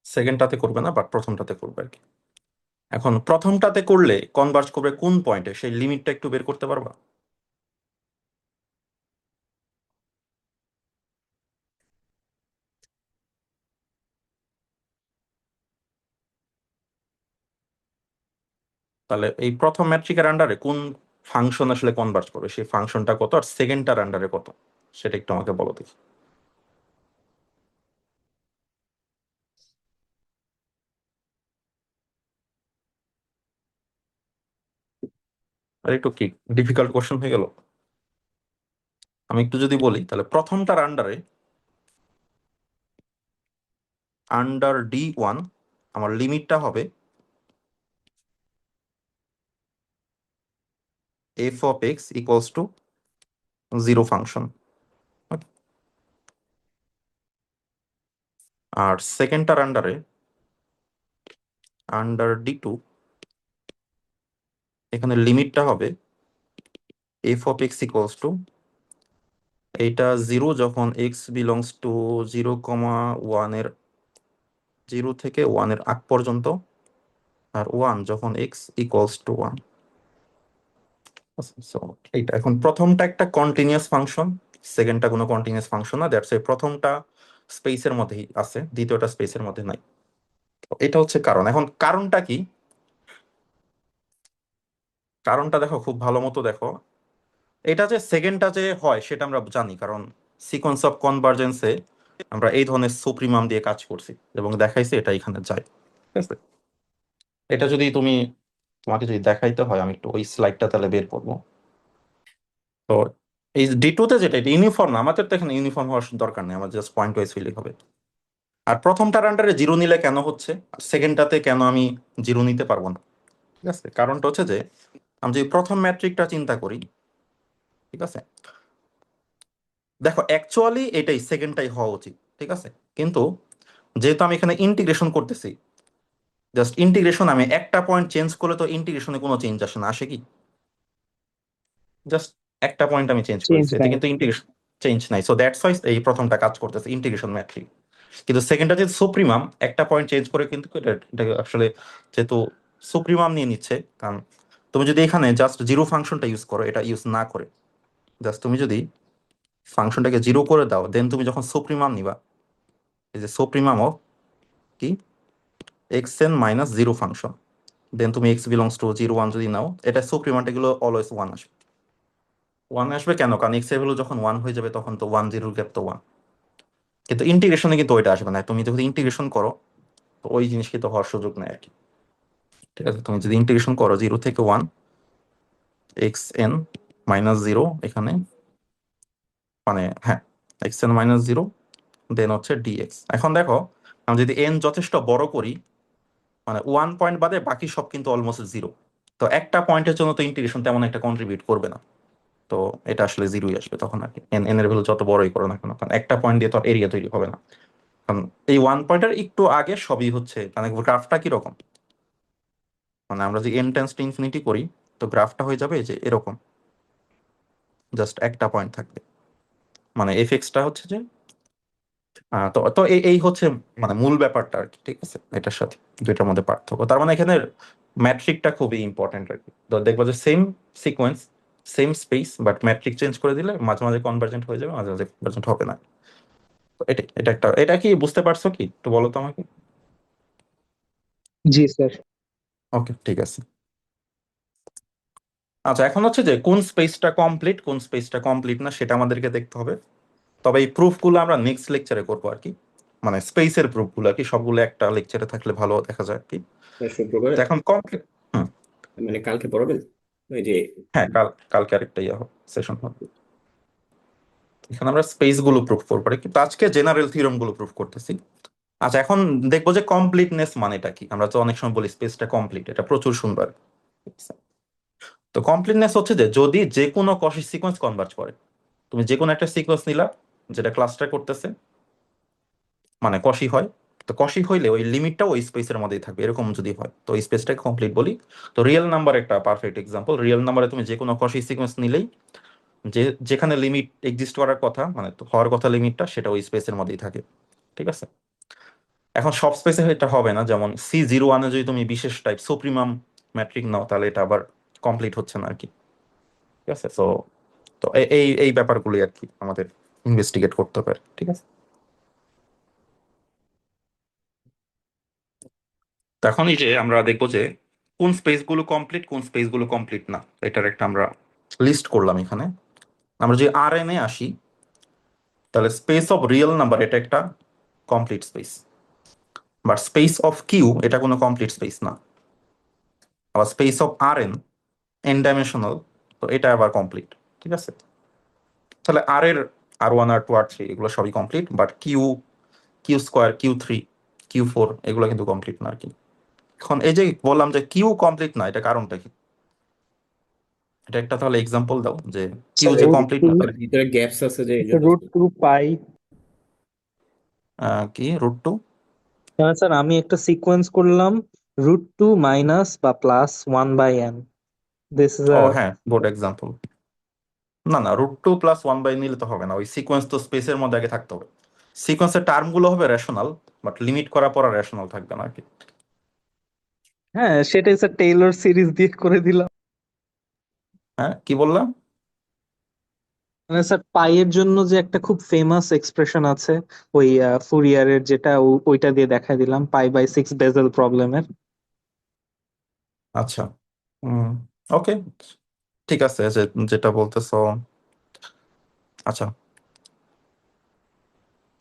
সেকেন্ডটাতে করবে না, বাট প্রথমটাতে করবে আর কি। এখন প্রথমটাতে করলে কনভার্জ করবে কোন পয়েন্টে, সেই লিমিটটা একটু বের করতে পারবা? তাহলে এই প্রথম ম্যাট্রিকের আন্ডারে কোন ফাংশন আসলে কনভার্জ করবে, সেই ফাংশনটা কত, আর সেকেন্ডটার আন্ডারে কত, সেটা একটু আমাকে বলো দেখি। আর একটু কি ডিফিকাল্ট কোশ্চেন হয়ে গেল। আমি একটু যদি বলি তাহলে প্রথমটার আন্ডার D1 আমার লিমিটটা হবে f of x equals to 0 function. আর সেকেন্ডটার আন্ডার D2 এখানে লিমিটটা হবে f of x equals to এইটা 0 যখন x বিলংস টু 0,1 এর 0 থেকে 1 এর আগ পর্যন্ত, আর 1 যখন x ইকুয়ালস টু 1। সো এইটা এখন প্রথমটা একটা কন্টিনিউয়াস ফাংশন, সেকেন্ডটা কোনো কন্টিনিউয়াস ফাংশন না, দ্যাটস প্রথমটা স্পেসের মধ্যেই আছে, দ্বিতীয়টা স্পেসের মধ্যে নাই। তো এটা হচ্ছে কারণ। এখন কারণটা কি? কারণটা দেখো, খুব ভালো মতো দেখো। এটা যে সেকেন্ডটা যে হয় সেটা আমরা জানি, কারণ সিকোয়েন্স অফ কনভার্জেন্সে আমরা এই ধরনের সুপ্রিমাম দিয়ে কাজ করছি এবং দেখাইছি এটা এখানে যায়। ঠিক আছে, এটা যদি তোমাকে যদি দেখাইতে হয়, আমি একটু ওই স্লাইডটা তাহলে বের করবো। তো এই D2 তে যেটা, এটা ইউনিফর্ম না, আমাদের তো এখানে ইউনিফর্ম হওয়ার দরকার নেই, আমার জাস্ট পয়েন্ট ওয়াইজ ফিলিং হবে। আর প্রথমটার আন্ডারে 0 নিলে কেন হচ্ছে, আর সেকেন্ডটাতে কেন আমি 0 নিতে পারবো না? ঠিক আছে, কারণটা হচ্ছে যে আমি যদি প্রথম ম্যাট্রিকটা চিন্তা করি, ঠিক আছে, দেখো অ্যাকচুয়ালি এটাই সেকেন্ডটাই হওয়া উচিত, ঠিক আছে, কিন্তু যেহেতু আমি এখানে ইন্টিগ্রেশন করতেছি, জাস্ট ইন্টিগ্রেশন, আমি একটা পয়েন্ট চেঞ্জ করলে তো ইন্টিগ্রেশনে কোনো চেঞ্জ আসে না, আসে কি? জাস্ট একটা পয়েন্ট আমি চেঞ্জ চেঞ্জ করেছি, এতে নাই। কিন্তু ইন্টিগ্রেশন চেঞ্জ নাই। সো দ্যাটস ওয়াই এই প্রথমটা কাজ করতেছে ইন্টিগ্রেশন ম্যাট্রিক। কিন্তু সেকেন্ডটা যে সুপ্রিমাম, একটা পয়েন্ট চেঞ্জ করে কিন্তু এটা আসলে যেহেতু সুপ্রিমাম নিয়ে নিচ্ছে, কারণ তুমি যদি এখানে জাস্ট 0 ফাংশনটা ইউজ করো, এটা ইউজ না করে জাস্ট তুমি যদি ফাংশনটাকে 0 করে দাও, দেন তুমি যখন সুপ্রিমাম নিবা, এই যে সুপ্রিমাম অফ কি xn মাইনাস 0 ফাংশন, দেন তুমি x বিলংস টু 0 1 যদি নাও, এটা সুপ্রিমাটা গুলো অলওয়েজ 1 আসবে। 1 আসবে কেন? কারণ x এর ভ্যালু যখন 1 হয়ে যাবে তখন তো 1 0 গ্যাপ তো 1। কিন্তু ইন্টিগ্রেশনে কিন্তু ওইটা আসবে না, তুমি যদি ইন্টিগ্রেশন করো তো ওই জিনিস কিন্তু হওয়ার সুযোগ নেই আর কি। ঠিক আছে, তুমি যদি ইন্টিগ্রেশন করো 0 থেকে 1 xn মাইনাস 0 এখানে, মানে হ্যাঁ xn মাইনাস 0, দেন হচ্ছে dx। এখন দেখো, আমি যদি n যথেষ্ট বড় করি, মানে 1 পয়েন্ট বাদে বাকি সব কিন্তু অলমোস্ট 0, তো একটা পয়েন্টের জন্য তো ইন্টিগ্রেশন তেমন একটা কন্ট্রিবিউট করবে না, তো এটা আসলে 0ই আসবে তখন আর কি। n এর ভ্যালু যত বড়ই করো না কেন, কারণ একটা পয়েন্ট দিয়ে তো এরিয়া তৈরি হবে না। কারণ এই 1 পয়েন্টের একটু আগে সবই হচ্ছে, মানে গ্রাফটা কিরকম, মানে আমরা যদি n টেন্স টু ইনফিনিটি করি, তো গ্রাফটা হয়ে যাবে যে এরকম, জাস্ট একটা পয়েন্ট থাকবে, মানে টা হচ্ছে যে তো তো এই হচ্ছে মানে মূল ব্যাপারটা আর কি। ঠিক আছে, এটার সাথে দুইটার মধ্যে পার্থক্য, তার মানে এখানে ম্যাট্রিকটা খুবই ইম্পর্টেন্ট আর কি। তো দেখবো যে same sequence, same space, but matric change করে দিলে মাঝে মাঝে কনভার্জেন্ট হয়ে যাবে, মাঝে মাঝে কনভার্জেন্ট হবে না। তো এটা কি বুঝতে পারছো কি, একটু বলো তো আমাকে। জি স্যার। ওকে, ঠিক আছে। আচ্ছা, এখন হচ্ছে যে কোন স্পেসটা কমপ্লিট, কোন স্পেসটা কমপ্লিট না, সেটা আমাদেরকে দেখতে হবে। তবে এই প্রুফগুলো আমরা নেক্সট লেকচারে করবো আর কি, মানে স্পেসের প্রুফগুলো আর কি, সবগুলো একটা লেকচারে থাকলে ভালো দেখা যায় আর কি। শুক্রবার তো এখন কমপ্লিট, হুম, মানে কালকে পড়াবেন ওই যে? হ্যাঁ, কালকে আরেকটা সেশন হবে, এখানে আমরা স্পেস গুলো প্রুফ করবো আর কি। তো আজকে জেনারেল থিওরেম গুলো প্রুফ করতেছি। আচ্ছা, এখন দেখবো যে কমপ্লিটনেস মানেটা কি। আমরা তো অনেক সময় বলি স্পেসটা কমপ্লিট, এটা প্রচুর সুন্দর। তো কমপ্লিটনেস হচ্ছে যে যদি যে কোনো কষি সিকোয়েন্স কনভার্জ করে, তুমি যে কোনো একটা সিকোয়েন্স নিলা যেটা ক্লাস্টার করতেছে, মানে কষি হয়, তো কষি হইলে ওই লিমিটটা ওই স্পেসের মধ্যেই থাকবে, এরকম যদি হয় তো ওই স্পেসটাকে কমপ্লিট বলি। তো রিয়েল নাম্বার একটা পারফেক্ট এক্সাম্পল। রিয়েল নাম্বারে তুমি যে কোনো কষি সিকোয়েন্স নিলেই যেখানে লিমিট এক্সিস্ট করার কথা, মানে তো হওয়ার কথা লিমিটটা, সেটা ওই স্পেসের মধ্যেই থাকে। ঠিক আছে, এখন সব স্পেসে এটা হবে না, যেমন C01 যদি তুমি বিশেষ টাইপ সুপ্রিমাম ম্যাট্রিক নাও, তাহলে এটা আবার কমপ্লিট হচ্ছে না আর কি। ঠিক আছে, তো তো এই ব্যাপারগুলোই আর কি আমাদের ইনভেস্টিগেট করতে পারে। ঠিক আছে, তো এখন এই যে আমরা দেখবো যে কোন স্পেসগুলো কমপ্লিট, কোন স্পেসগুলো কমপ্লিট না, এটার একটা আমরা লিস্ট করলাম এখানে। আমরা যদি Rn এ আসি, তাহলে স্পেস অফ রিয়েল নাম্বার এটা একটা complete space, but space of Q এটা কোনো কমপ্লিট স্পেস না। আবার space of Rn N dimensional, তো এটা আবার কমপ্লিট। ঠিক আছে, তাহলে আর1 আর2 আর3 এগুলো সবই কমপ্লিট, বাট কিউ স্কোয়ার কিউ3 কিউ4 এগুলো কিন্তু কমপ্লিট না আর কি। এখন এই যে বললাম যে কিউ কমপ্লিট না, এটা কারণটা কি? এটা একটা তাহলে এক্সাম্পল দাও যে কিউ যে রুট কমপ্লিট টু না। এর ভিতরে গ্যাপস আছে যে এই জন্য। রুট টু পাই। কি √2? হ্যাঁ স্যার, আমি একটা সিকোয়েন্স করলাম √2 মাইনাস বা প্লাস 1/n। দিস ইজ ও হ্যাঁ, গুড এক্সাম্পল। না না, √2 + 1/n নিলে তো হবে না, ওই সিকোয়েন্স তো স্পেসের মধ্যে আগে থাকতে হবে। সিকোয়েন্সের টার্ম গুলো হবে রেশনাল, বাট লিমিট করার পর রেশনাল থাকবে না আর কি। হ্যাঁ, সেটাই স্যার টেইলর সিরিজ দিয়ে করে দিলাম। হ্যাঁ, কি বললাম? মানে স্যার পাইয়ের জন্য যে একটা খুব ফেমাস এক্সপ্রেশন আছে, ওই ফুরিয়ারের, যেটা ওইটা দিয়ে দেখাই দিলাম π/6 বেজেল প্রবলেমের। আচ্ছা, ওকে, ঠিক আছে, যেটা বলতেছো। আচ্ছা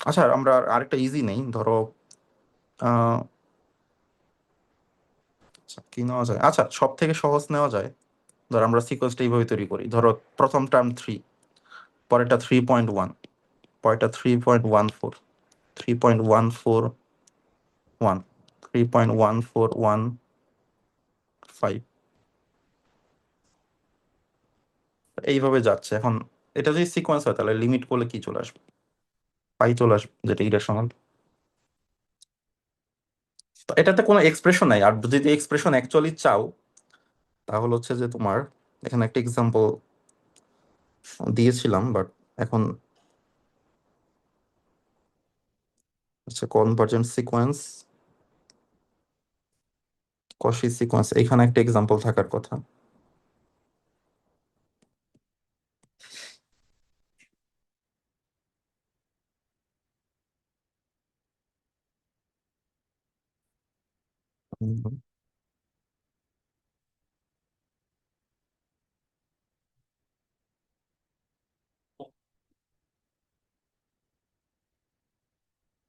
আচ্ছা, আমরা আরেকটা ইজি নেই, ধরো আহ আচ্ছা, কি নেওয়া যায়? আচ্ছা, সব থেকে সহজ নেওয়া যায়। ধরো আমরা সিকোয়েন্সটা এইভাবে তৈরি করি, ধরো প্রথম টার্ম 3, পরেরটা 3.1, পরেরটা 3.14, 3.141, 3.1415, এইভাবে যাচ্ছে। এখন এটা যদি সিকোয়েন্স হয় তাহলে লিমিট করলে কি চলে আসবে? পাই চলে আসবে, যেটা ইরেশনাল। তো এটাতে কোনো এক্সপ্রেশন নাই, আর যদি এক্সপ্রেশন অ্যাকচুয়ালি চাও তাহলে হচ্ছে যে তোমার এখানে একটা এক্সাম্পল দিয়েছিলাম, বাট এখন হচ্ছে কনভার্জেন্ট সিকোয়েন্স, কশি সিকোয়েন্স, এখানে একটা এক্সাম্পল থাকার কথা। হুম।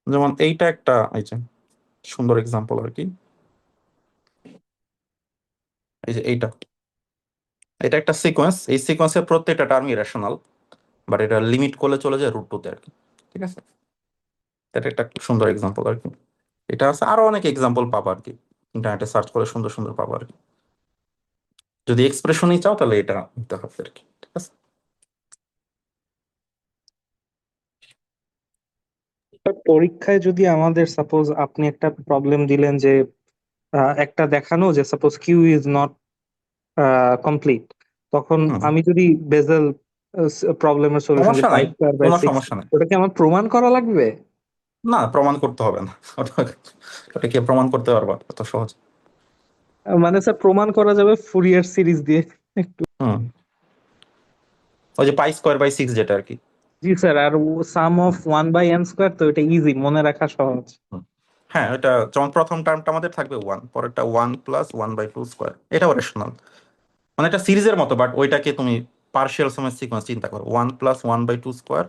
যেমন এইটা একটা, এই যে সুন্দর এক্সাম্পল আর কি। এই যে এইটা, এটা একটা সিকোয়েন্স, এই সিকোয়েন্সের প্রত্যেকটা টার্মই রেশনাল, বাট এটা লিমিট করলে চলে যায় √2 তে আর কি। ঠিক আছে, এটা একটা সুন্দর এক্সাম্পল আর কি। এটা আছে, আরো অনেক এক্সাম্পল পাবো আর কি, ইন্টারনেটে সার্চ করে সুন্দর সুন্দর পাবো আর কি। যদি এক্সপ্রেশনই চাও তাহলে এটা নিতে হবে আর কি। ঠিক আছে, পরীক্ষায় যদি আমাদের সাপোজ আপনি একটা প্রবলেম দিলেন যে একটা দেখানো যে suppose Q is not complete, তখন হুম, আমি যদি বেজেল প্রবলেমের সলিউশন যে সমস্যা নাই, কোনো π/6, সমস্যা নাই। ওটা কি আমার প্রমাণ করা লাগবে? না, প্রমাণ করতে হবে না। ওটা ওটা কি প্রমাণ করতে পারবা এত সহজ? মানে স্যার প্রমাণ করা যাবে ফুরিয়ার সিরিজ দিয়ে একটু। হুম, ওই যে π²/6 যেটা আর কি। জি sir, R some of 1/n², তো এটা ইজি মনে রাখা সহজ। হুম। হ্যাঁ, এটা যেমন প্রথম টার্মটা আমাদের থাকবে 1, পরেরটা 1 + 1/2², এটাও রেশনাল। মানে এটা সিরিজের মতো, বাট ওইটাকে তুমি পার্শিয়াল সামের সিকোয়েন্স চিন্তা করো, 1 + 1/2²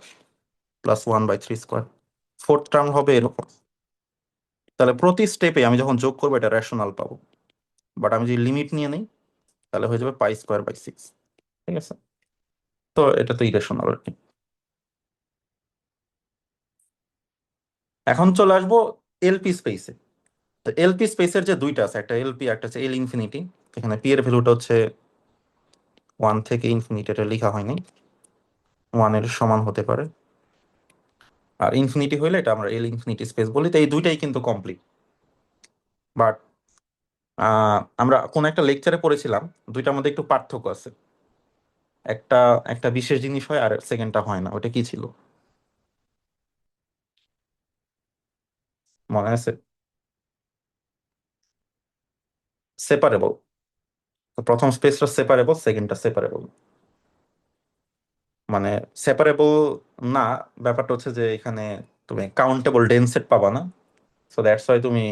+1/3², ফোর্থ টার্ম হবে এরকম। তাহলে প্রতি স্টেপে আমি যখন যোগ করবো এটা রেশনাল পাবো, বাট আমি যদি লিমিট নিয়ে নিই তাহলে হয়ে যাবে π²/6। ঠিক আছে, তো এটা তো ইরেশনাল আর কি। এখন চলে আসবো এলপি স্পেসে। তো এলপি স্পেসের যে দুইটা আছে, একটা এলপি, একটা হচ্ছে L∞। এখানে পি এর ভ্যালুটা হচ্ছে 1 থেকে ইনফিনিটি, এটা লেখা হয়নি, 1 এর সমান হতে পারে, আর ইনফিনিটি হইলে এটা আমরা L∞ স্পেস বলি। তো এই দুইটাই কিন্তু কমপ্লিট, বাট আমরা কোন একটা লেকচারে পড়েছিলাম দুইটার মধ্যে একটু পার্থক্য আছে। একটা একটা বিশেষ জিনিস হয় আর সেকেন্ডটা হয় না, ওটা কি ছিল মনে আছে? সেপারেবল। প্রথম স্পেসটা সেপারেবল, সেকেন্ডটা সেপারেবল। মানে সেপারেবল না, ব্যাপারটা হচ্ছে যে এখানে তুমি কাউন্টেবল ডেন্স সেট পাবা না। সো দ্যাটস ওয়াই তুমি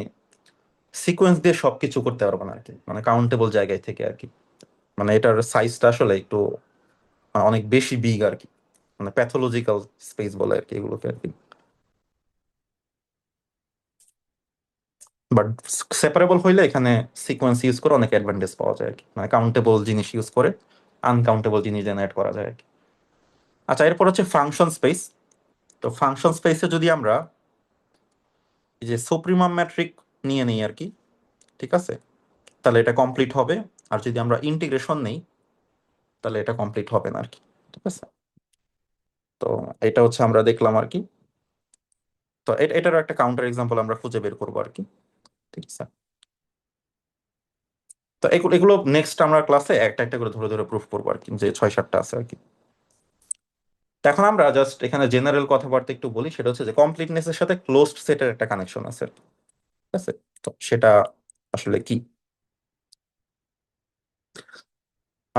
সিকোয়েন্স দিয়ে সবকিছু করতে পারবে না আর কি, মানে কাউন্টেবল জায়গায় থেকে আর কি। মানে এটার সাইজটা আসলে একটু অনেক বেশি বিগ আর কি, মানে প্যাথোলজিক্যাল স্পেস বলে আর কি এগুলোকে আর কি। বাট সেপারেবল হইলে এখানে সিকোয়েন্স ইউজ করে অনেক অ্যাডভান্টেজ পাওয়া যায় আর কি, মানে কাউন্টেবল জিনিস ইউজ করে আনকাউন্টেবল জিনিস জেনারেট করা যায় আর কি। আচ্ছা, এরপর হচ্ছে ফাংশন স্পেস। তো ফাংশন স্পেসে যদি আমরা এই যে সুপ্রিমাম ম্যাট্রিক নিয়ে নিই আর কি, ঠিক আছে, তাহলে এটা কমপ্লিট হবে। আর যদি আমরা ইন্টিগ্রেশন নেই তাহলে এটা কমপ্লিট হবে না আর কি, ঠিক আছে। তো এটা হচ্ছে আমরা দেখলাম আর কি। তো এটারও একটা কাউন্টার এক্সাম্পল আমরা খুঁজে বের করবো আর কি, ঠিক আছে। তো এগুলো এগুলো নেক্সট আমরা ক্লাসে একটা একটা করে ধরে ধরে প্রুফ করবো আর কি, যে 6-7টা আছে আর কি। তো এখন আমরা জাস্ট এখানে জেনারেল কথাবার্তা একটু বলি, সেটা হচ্ছে যে কমপ্লিটনেস এর সাথে ক্লোজড সেটের একটা কানেকশন আছে, ঠিক আছে। তো সেটা আসলে কি?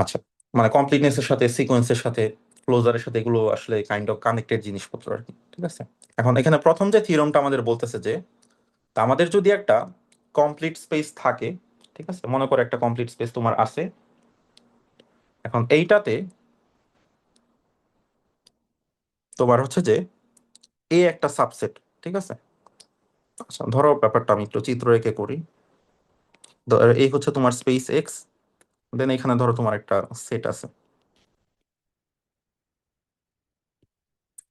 আচ্ছা, মানে কমপ্লিটনেস এর সাথে সিকোয়েন্সের সাথে ক্লোজারের সাথে এগুলো আসলে কাইন্ড অফ কানেক্টেড জিনিসপত্র আর কি, ঠিক আছে। এখন এখানে প্রথম যে থিওরামটা আমাদের বলতেছে যে তা আমাদের যদি একটা কমপ্লিট স্পেস থাকে, ঠিক আছে, মনে করো একটা কমপ্লিট স্পেস তোমার আছে। এখন এইটাতে তোমার হচ্ছে যে এ একটা সাবসেট, ঠিক আছে। আচ্ছা, ধরো ব্যাপারটা আমি একটু চিত্র এঁকে করি। এই হচ্ছে তোমার স্পেস এক্স, দেন এখানে ধরো তোমার একটা সেট আছে,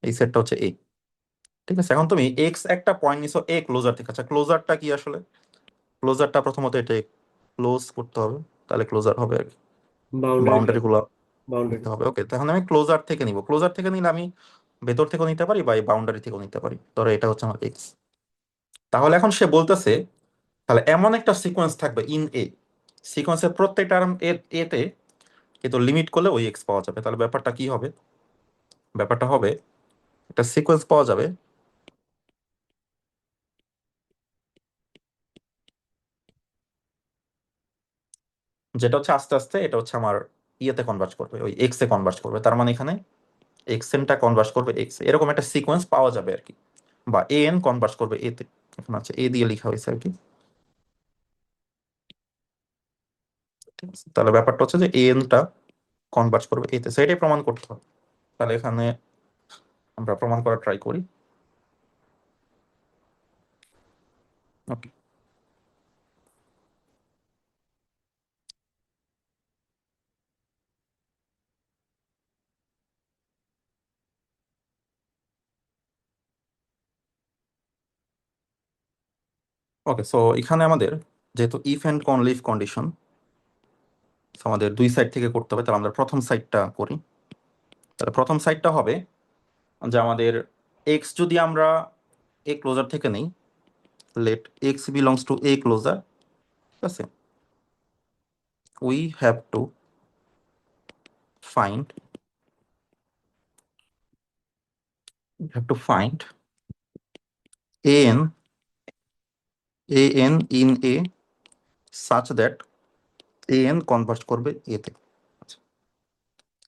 এই সেটটা হচ্ছে এ, ঠিক আছে। এখন তুমি এক্স একটা পয়েন্ট নিছো এ ক্লোজার থেকে। আচ্ছা, ক্লোজারটা কি আসলে? ক্লোজারটা প্রথমত এটা ক্লোজ করতে হবে, তাহলে ক্লোজার হবে আর কি, বাউন্ডারি বাউন্ডারি গুলো বাউন্ডারি নিতে হবে। ওকে, তখন আমি ক্লোজার থেকে নিব। ক্লোজার থেকে নিলে আমি ভেতর থেকেও নিতে পারি বা এই বাউন্ডারি থেকেও নিতে পারি। ধরো এটা হচ্ছে আমার এক্স। তাহলে এখন সে বলতেছে তাহলে এমন একটা সিকোয়েন্স থাকবে ইন এ, সিকোয়েন্সের প্রত্যেকটা টার্ম এতে কিন্তু লিমিট করলে ওই এক্স পাওয়া যাবে। তাহলে ব্যাপারটা কি হবে? ব্যাপারটা হবে একটা সিকোয়েন্স পাওয়া যাবে যেটা হচ্ছে আস্তে আস্তে এটা হচ্ছে আমার ইয়েতে কনভার্ট করবে, ওই এক্স এ কনভার্ট করবে। তার মানে এখানে এক্স এনটা কনভার্ট করবে এক্স, এরকম একটা সিকোয়েন্স পাওয়া যাবে আর কি। বা এ এন কনভার্ট করবে এতে, এখন আছে এ দিয়ে লেখা হয়েছে আর কি, ঠিক আছে। তাহলে ব্যাপারটা হচ্ছে যে এ এনটা কনভার্ট করবে এতে, সেটাই প্রমাণ করতে হবে। তাহলে এখানে আমরা প্রমাণ করা ট্রাই করি। ওকে, ওকে। সো এখানে আমাদের যেহেতু ইফ এন্ড কন লিফ কন্ডিশন আমাদের দুই সাইড থেকে করতে হবে, তাহলে আমরা প্রথম সাইডটা করি। তাহলে প্রথম সাইডটা হবে যে আমাদের এক্স যদি আমরা এ ক্লোজার থেকে নেই, let X belongs to A closure, ঠিক আছে, we have to find an in a such that an convert করবে এতে।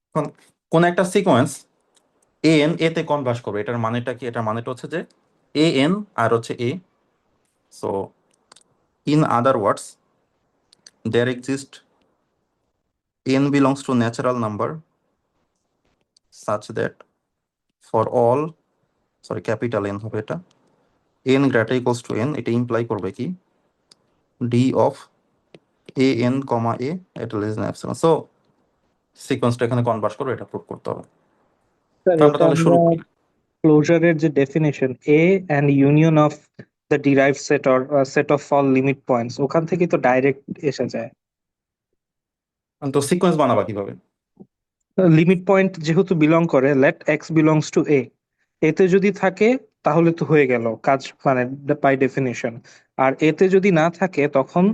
এখন কোন একটা সিকোয়েন্স an এতে কনভার্ট করবে, এটার মানেটা কি? এটার মানেটা হচ্ছে যে an আর হচ্ছে a, so in other words there exist n belongs to natural number such that for all, sorry capital n হবে এটা, n greater equals to n, এটা ইমপ্লাই করবে কি d of an, a এটা লেস দেন এপসিলন। সো সিকোয়েন্সটা এখানে convert করবে, এটা prove করতে হবে। স্যার তো আমরা এটা তাহলে শুরু আমরা করি। ক্লোজারের যে definition A and union of the derived set or set of all limit points, ওখান থেকে তো ডাইরেক্ট এসে যায়। তো সিকোয়েন্স বানাবা কিভাবে? লিমিট পয়েন্ট যেহেতু বিলং করে, লেট এক্স বিলংস টু এ, এতে যদি থাকে তাহলে তো হয়ে গেল কাজ, মানে বাই ডেফিনেশন। আর এতে যদি না থাকে তখন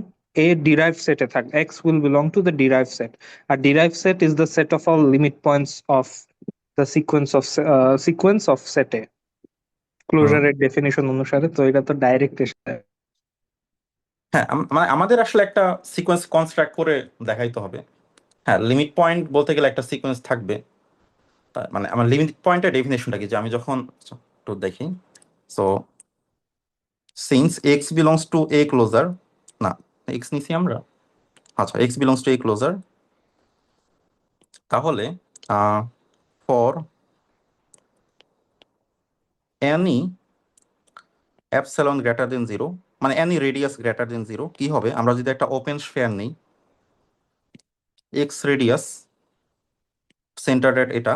এ ডিরাইভ সেটে থাকবে, X will belong to the derived set. আর derived set is the set of all limit points of the sequence of সেটে, হুম, ক্লোজারের ডেফিনেশন অনুসারে। তো এটা তো ডাইরেক্ট এসে যায়। হ্যাঁ, মানে আমাদের আসলে একটা সিকোয়েন্স কনস্ট্রাক্ট করে দেখাইতে হবে। হ্যাঁ, লিমিট পয়েন্ট বলতে গেলে একটা সিকোয়েন্স থাকবে। মানে আমার লিমিট পয়েন্টের ডেফিনেশনটা কি, যে আমি যখন একটু দেখি, so since x belongs to A closure, না এক্স নিছি আমরা, আচ্ছা x belongs to A closure, তাহলে for any epsilon greater than zero, মানে এনি রেডিয়াস গ্রেটার দেন 0 কি হবে, আমরা যদি একটা ওপেন স্ফিয়ার নিই, এক্স রেডিয়াস সেন্টার এট এটা,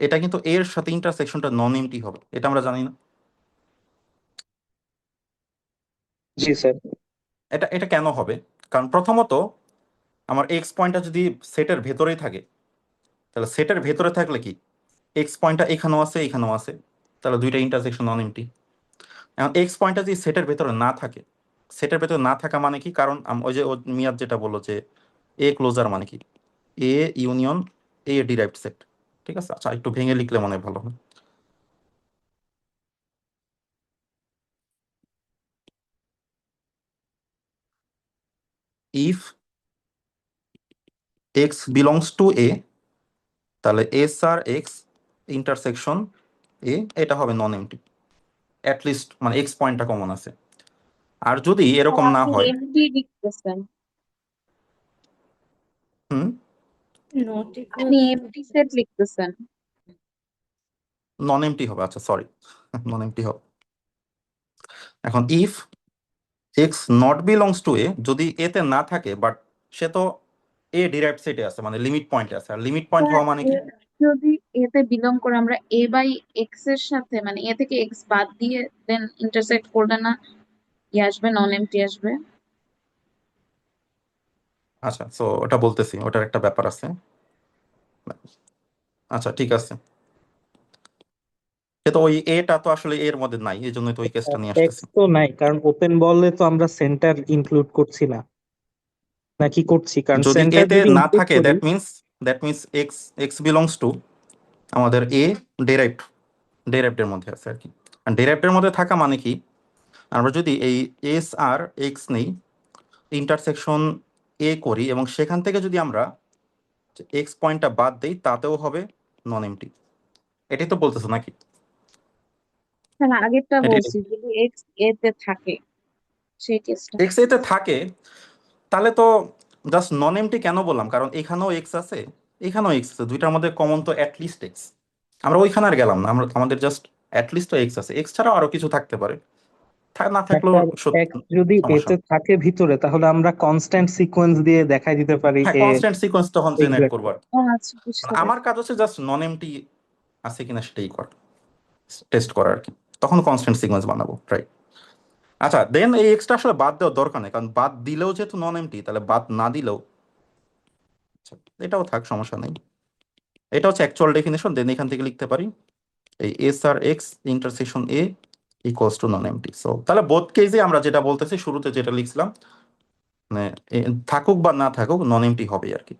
এটা কিন্তু এর সাথে ইন্টারসেকশনটা নন এমটি হবে, এটা আমরা জানি না। জি স্যার। এটা এটা কেন হবে? কারণ প্রথমত আমার এক্স পয়েন্টটা যদি সেটের ভেতরেই থাকে, তাহলে সেটের ভেতরে থাকলে কি এক্স পয়েন্টটা এখানেও আছে এখানেও আছে, তাহলে দুইটা ইন্টারসেকশন নন এমটি। এখন এক্স পয়েন্টটা যদি সেটের ভেতরে না থাকে, সেটের ভেতরে না থাকা মানে কি, কারণ ওই যে মিয়াদ যেটা বললো যে এ ক্লোজার মানে কি, এ ইউনিয়ন এ ডিরাইভড সেট। ঠিক আছে, আচ্ছা একটু ভেঙে লিখলে মনে হয় ভালো হয়। If X belongs to A, তাহলে S R X intersection A, এটা হবে নন এমটি, অ্যাটলিস্ট মানে এক্স পয়েন্টটা কমন আছে। আর যদি এরকম না আপনি হয়, এমডি লিখতেছেন, হুম, আপনি এমডি সেট লিখতেছেন। নন এমটি হবে, আচ্ছা সরি, নন এমটি হবে। এখন if x not belongs to A, যদি এতে না থাকে বাট সে তো এ ডিরাইভড সেটে আছে, মানে লিমিট পয়েন্টে আছে, আর লিমিট পয়েন্ট হওয়া মানে কি, যদি এতে বিলং করে, আমরা এ বাই এক্স এর সাথে মানে এ থেকে এক্স বাদ দিয়ে দেন ইন্টারসেক্ট করলে না আসবে, নন এমটি আসবে। আচ্ছা সো ওটা বলতেছি, ওটার একটা ব্যাপার আছে। আচ্ছা ঠিক আছে, সে তো ওই এটা তো আসলে এর মধ্যে নাই, এই জন্যই তো ওই কেসটা নিয়ে এক্স আসতেছি। তো নাই, কারণ ওপেন বলে তো আমরা সেন্টার ইনক্লুড করছি না, নাকি করছি? কারণ যদি সেন্টার এতে যদি না ইনক্লুড থাকে করি, that means x x belongs two আমাদের এ ডেরাইভড, ডেরাইভড এর মধ্যে আছে আর কি। আর ডেরাইভড এর মধ্যে থাকা মানে কি, আমরা যদি এই এস আর এক্স নেই, ইন্টারসেকশন এ করি এবং সেখান থেকে যদি আমরা এক্স পয়েন্টটা বাদ দেই, তাতেও হবে নন এমটি। এটাই তো বলতেছো নাকি? হ্যাঁ, আগেরটা এটাই, বলছি, যদি এক্স এতে থাকে সেই কেসটা। এক্স এতে থাকে তাহলে তো জাস্ট নন এমটি কেন বললাম, কারণ এখানেও এক্স আছে এখানেও এক্স আছে, দুইটার মধ্যে কমন তো অ্যাটলিস্ট এক্স। আমরা ওইখানে আর গেলাম না, আমরা আমাদের জাস্ট অ্যাটলিস্ট তো এক্স আছে, এক্স ছাড়াও আরো কিছু থাকতে পারে, না থাকলেও একটা সত্যি এক্স যদি সমস্যা এতে না। থাকে ভিতরে, তাহলে আমরা কনস্ট্যান্ট সিকোয়েন্স দিয়ে দেখাই দিতে পারি হ্যাঁ এ। কনস্ট্যান্ট সিকোয়েন্স তখন জেনারেট করবো এক্স্যাক্টলি। আর কি। ও আচ্ছা, বুঝতে আমার পারছি। কাজ হচ্ছে জাস্ট নন এমটি আছে কিনা সেটাই কর, টেস্ট করা আর কি, তখন কনস্ট্যান্ট সিকোয়েন্স বানাবো, রাইট। আচ্ছা দেন এই এক্সটা আসলে বাদ দেওয়ার দরকার নেই, কারণ বাদ দিলেও যেহেতু নন এমটি, তাহলে বাদ না দিলেও আচ্ছা, এটাও থাক, সমস্যা নেই। এটা হচ্ছে অ্যাকচুয়াল ডেফিনেশন, দেন এখান থেকে লিখতে পারি এই S R X intersection A equals to non empty. So তাহলে বোথ কেসে আমরা যেটা বলতেছি, শুরুতে যেটা লিখছিলাম, মানে থাকুক বা না থাকুক নন এমটি হবে আর কি,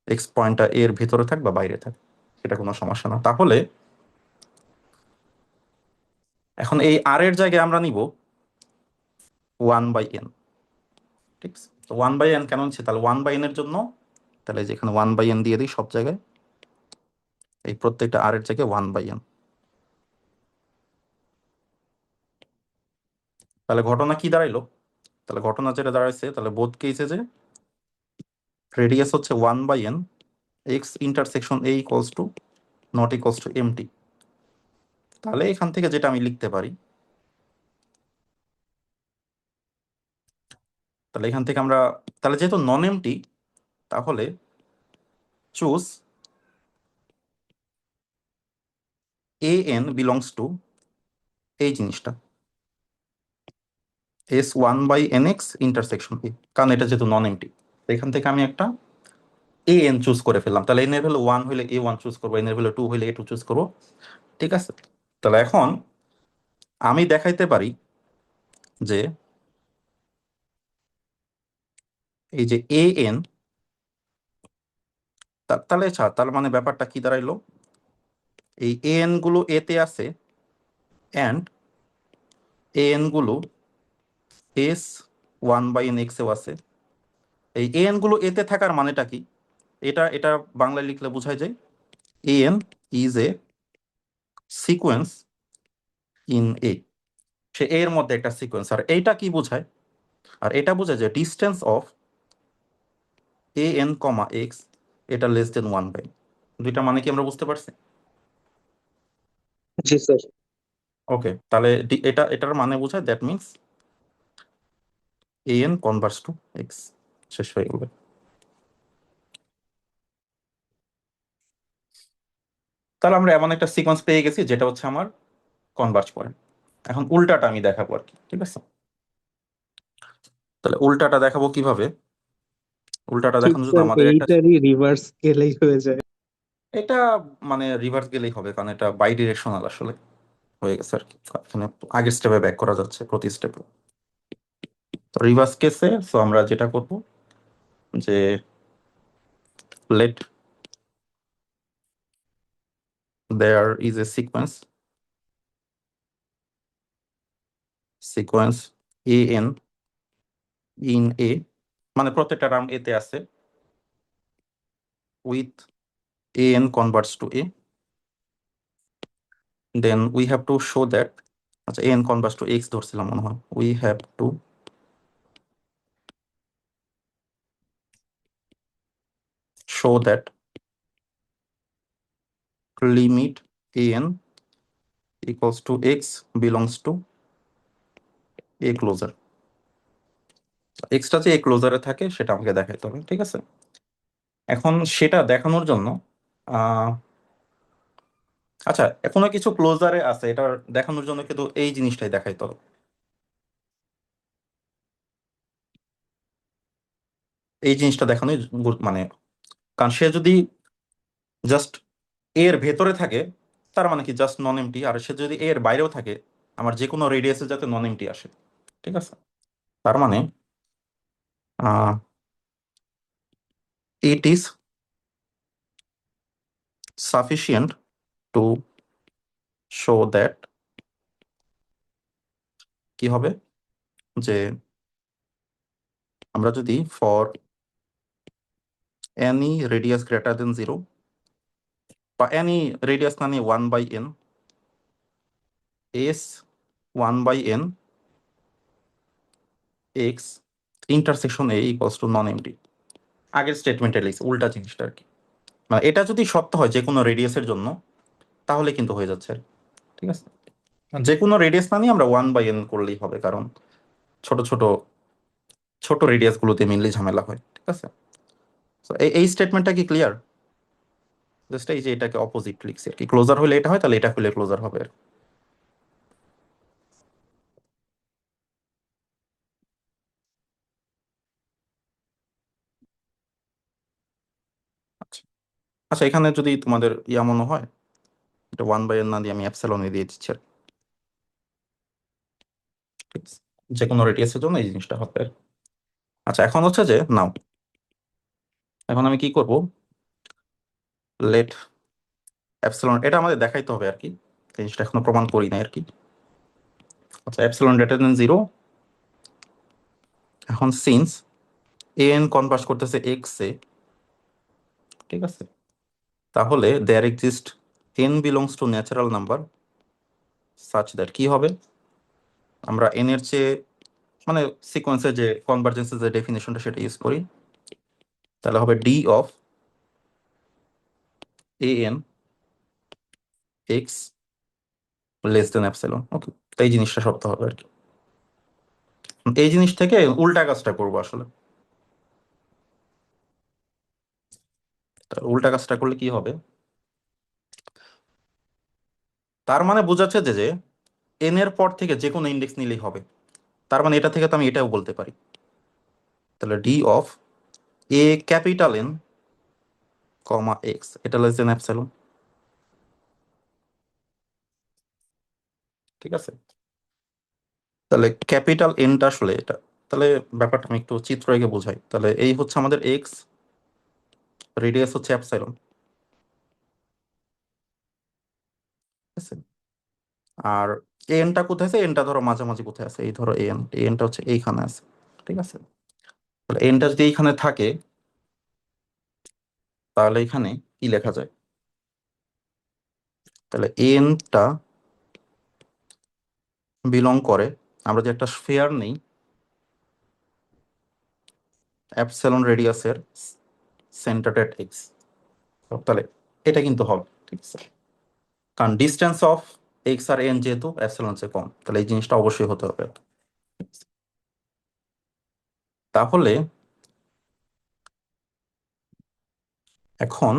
এক্স পয়েন্টটা এর ভেতরে থাক বা বাইরে থাক, সেটা কোনো সমস্যা না। তাহলে এখন এই আর এর জায়গায় আমরা নিব 1/n। ঠিক আছে, তো 1/n কেন হচ্ছে, তাহলে 1/n এর জন্য, তাহলে যেখানে 1/n দিয়ে দিই সব জায়গায়, এই প্রত্যেকটা আর এর জায়গায় 1/n। তাহলে ঘটনা কি দাঁড়াইলো, তাহলে ঘটনা যেটা দাঁড়াইছে, তাহলে বোথ কেসে যে রেডিয়াস হচ্ছে 1/n, X intersection A equals to not equals to empty. তাহলে এখান থেকে যেটা আমি লিখতে পারি, তাহলে এখান থেকে আমরা, তাহলে যেহেতু নন এমটি, তাহলে choose A N belongs to এই জিনিসটা S1/nx ইন্টারসেকশন এ, কারণ এটা যেহেতু নন এমটি, এখান থেকে আমি একটা এ এন চুজ করে ফেললাম। তাহলে এন এর ভ্যালু 1 হলে A1 চুজ করবো, এন এর ভ্যালু 2 হলে A2 চুজ করবো। ঠিক আছে, তাহলে এখন আমি দেখাইতে পারি যে এই যে এ এন, তাহলে ছাড়, তার মানে ব্যাপারটা কি দাঁড়াইলো, এই এ এন গুলো এতে আছে অ্যান্ড এ এন গুলো S1/nx এও আছে। এই এ এন গুলো এতে থাকার মানেটা কি, এটা এটা বাংলায় লিখলে বোঝায় যায় A N is a sequence in A, সে এর মধ্যে একটা সিকোয়েন্স। আর এইটা কি বোঝায়, আর এটা বোঝায় যে distance of A N comma x, এটা লেস দেন 1/, দুইটা মানে কি আমরা বুঝতে পারছি? জি স্যার। ওকে, তাহলে এটা এটার মানে বোঝায় that means an converse to X, শেষ হয়ে গেল। তাহলে আমরা এমন একটা সিকোয়েন্স পেয়ে গেছি যেটা হচ্ছে আমার কনভার্জ পয়েন্ট। এখন উল্টাটা আমি দেখাবো আর কি, ঠিক আছে? তাহলে উল্টাটা দেখাবো কিভাবে? উল্টাটা ঠিক দেখানোর জন্য স্যার, আমাদের একটা, এইটারই রিভার্স গেলেই হয়ে যায়। এটা মানে রিভার্স গেলেই হবে, কারণ এটা বাই ডিরেকশনাল আসলে হয়ে গেছে আর কি। এখানে আগের স্টেপে ব্যাক করা যাচ্ছে প্রতি স্টেপে। তো রিভার্স কেসে সো আমরা যেটা করব যে let there is a sequence A N in A, মানে প্রত্যেকটা টার্ম এতে আছে, with A N converts to A, then we have to show that, আচ্ছা A N converts to x ধরছিলাম মনে হয়, we have to show that limit an equals to x belongs to a closure, extra যে a ক্লোজারে থাকে সেটা আমাকে দেখাইতে হবে, ঠিক আছে? এখন সেটা দেখানোর জন্য আহ আচ্ছা, এখনো কিছু ক্লোজারে আছে, এটা দেখানোর জন্য কিন্তু এই জিনিসটাই দেখাইতে হবে, এই জিনিসটা দেখানোই মানে, কারণ সে যদি জাস্ট এর ভেতরে থাকে তার মানে কি জাস্ট নন এমটি, আর সে যদি এর বাইরেও থাকে আমার যে কোনো রেডিয়াসে যাতে নন এমটি আসে, ঠিক আছে? তার মানে it is sufficient to show that কি হবে, যে আমরা যদি for any radius greater than 0 বা any radius না নিয়ে 1/n s 1/n x intersection a equals to non MT, আগের স্টেটমেন্টে লিখছে উল্টা জিনিসটা আর কি। মানে এটা যদি সত্য হয় যে কোনো রেডিয়াসের জন্য তাহলে কিন্তু হয়ে যাচ্ছে আর কি, ঠিক আছে? যে কোনো রেডিয়াস না নিয়ে আমরা 1/n করলেই হবে, কারণ ছোট ছোট ছোট রেডিয়াস গুলোতে মেনলি ঝামেলা হয়, ঠিক আছে? তো এই স্টেটমেন্টটা কি ক্লিয়ার? জাস্ট এই যে এটাকে অপোজিট লিখছি আর কি, ক্লোজার হলে এটা হয় তাহলে এটা হলে ক্লোজার হবে আর কি। আচ্ছা আচ্ছা, এখানে যদি তোমাদের ইয়া মনে হয় এটা 1/n না দিয়ে আমি অ্যাপসিলন দিয়ে দিচ্ছি আর কি, ঠিক আছে? যে কোনো রেডিয়াসের জন্য এই জিনিসটা হবে আর কি। আচ্ছা এখন হচ্ছে যে নাও, এখন আমি কি করব, লেট অ্যাপসিলন, এটা আমাদের দেখাইতে হবে আর কি, জিনিসটা এখনো প্রমাণ করি না আর কি। আচ্ছা অ্যাপসিলন গ্রেটার দেন 0, এখন সিন্স an কনভার্ট করতেছে x এ, ঠিক আছে? তাহলে there exist n belongs to natural number such that কি হবে, আমরা n এর চেয়ে মানে সিকোয়েন্সের যে কনভার্জেন্সের যে ডেফিনেশনটা সেটা ইউজ করি, তাহলে হবে d of an x less than epsilon. Okay, তো এই জিনিসটা সত্য হবে আর কি। এই জিনিস থেকে উল্টা কাজটা করবো আসলে, তা উল্টা কাজটা করলে কি হবে, তার মানে বোঝাচ্ছে যে যে n এর পর থেকে যে কোনো ইন্ডেক্স নিলেই হবে, তার মানে এটা থেকে তো আমি এটাও বলতে পারি, তাহলে d of a capital N comma x এটা লেস দেন অ্যাপসিলন, ঠিক আছে? তাহলে ক্যাপিটাল এনটা আসলে এটা, তাহলে ব্যাপারটা আমি একটু চিত্র এঁকে বোঝাই, তাহলে এই হচ্ছে আমাদের এক্স, রেডিয়াস হচ্ছে অ্যাপসিলন, ঠিক আছে? আর এনটা কোথায় আছে, এনটা ধরো মাঝামাঝি কোথায় আছে, এই ধরো এনটা হচ্ছে এইখানে আছে, ঠিক আছে? তাহলে এনটা যদি এইখানে থাকে তাহলে এখানে কি লেখা যায়, তাহলে এনটা বিলং করে, আমরা যে একটা স্ফিয়ার নেই অ্যাপসিলন রেডিয়াসের সেন্টার এট এক্স, তাহলে এটা কিন্তু হবে, ঠিক আছে? কারণ ডিস্টেন্স অফ এক্স আর এন যেহেতু অ্যাপসিলন চেয়ে কম, তাহলে এই জিনিসটা অবশ্যই হতে হবে। তাহলে এখন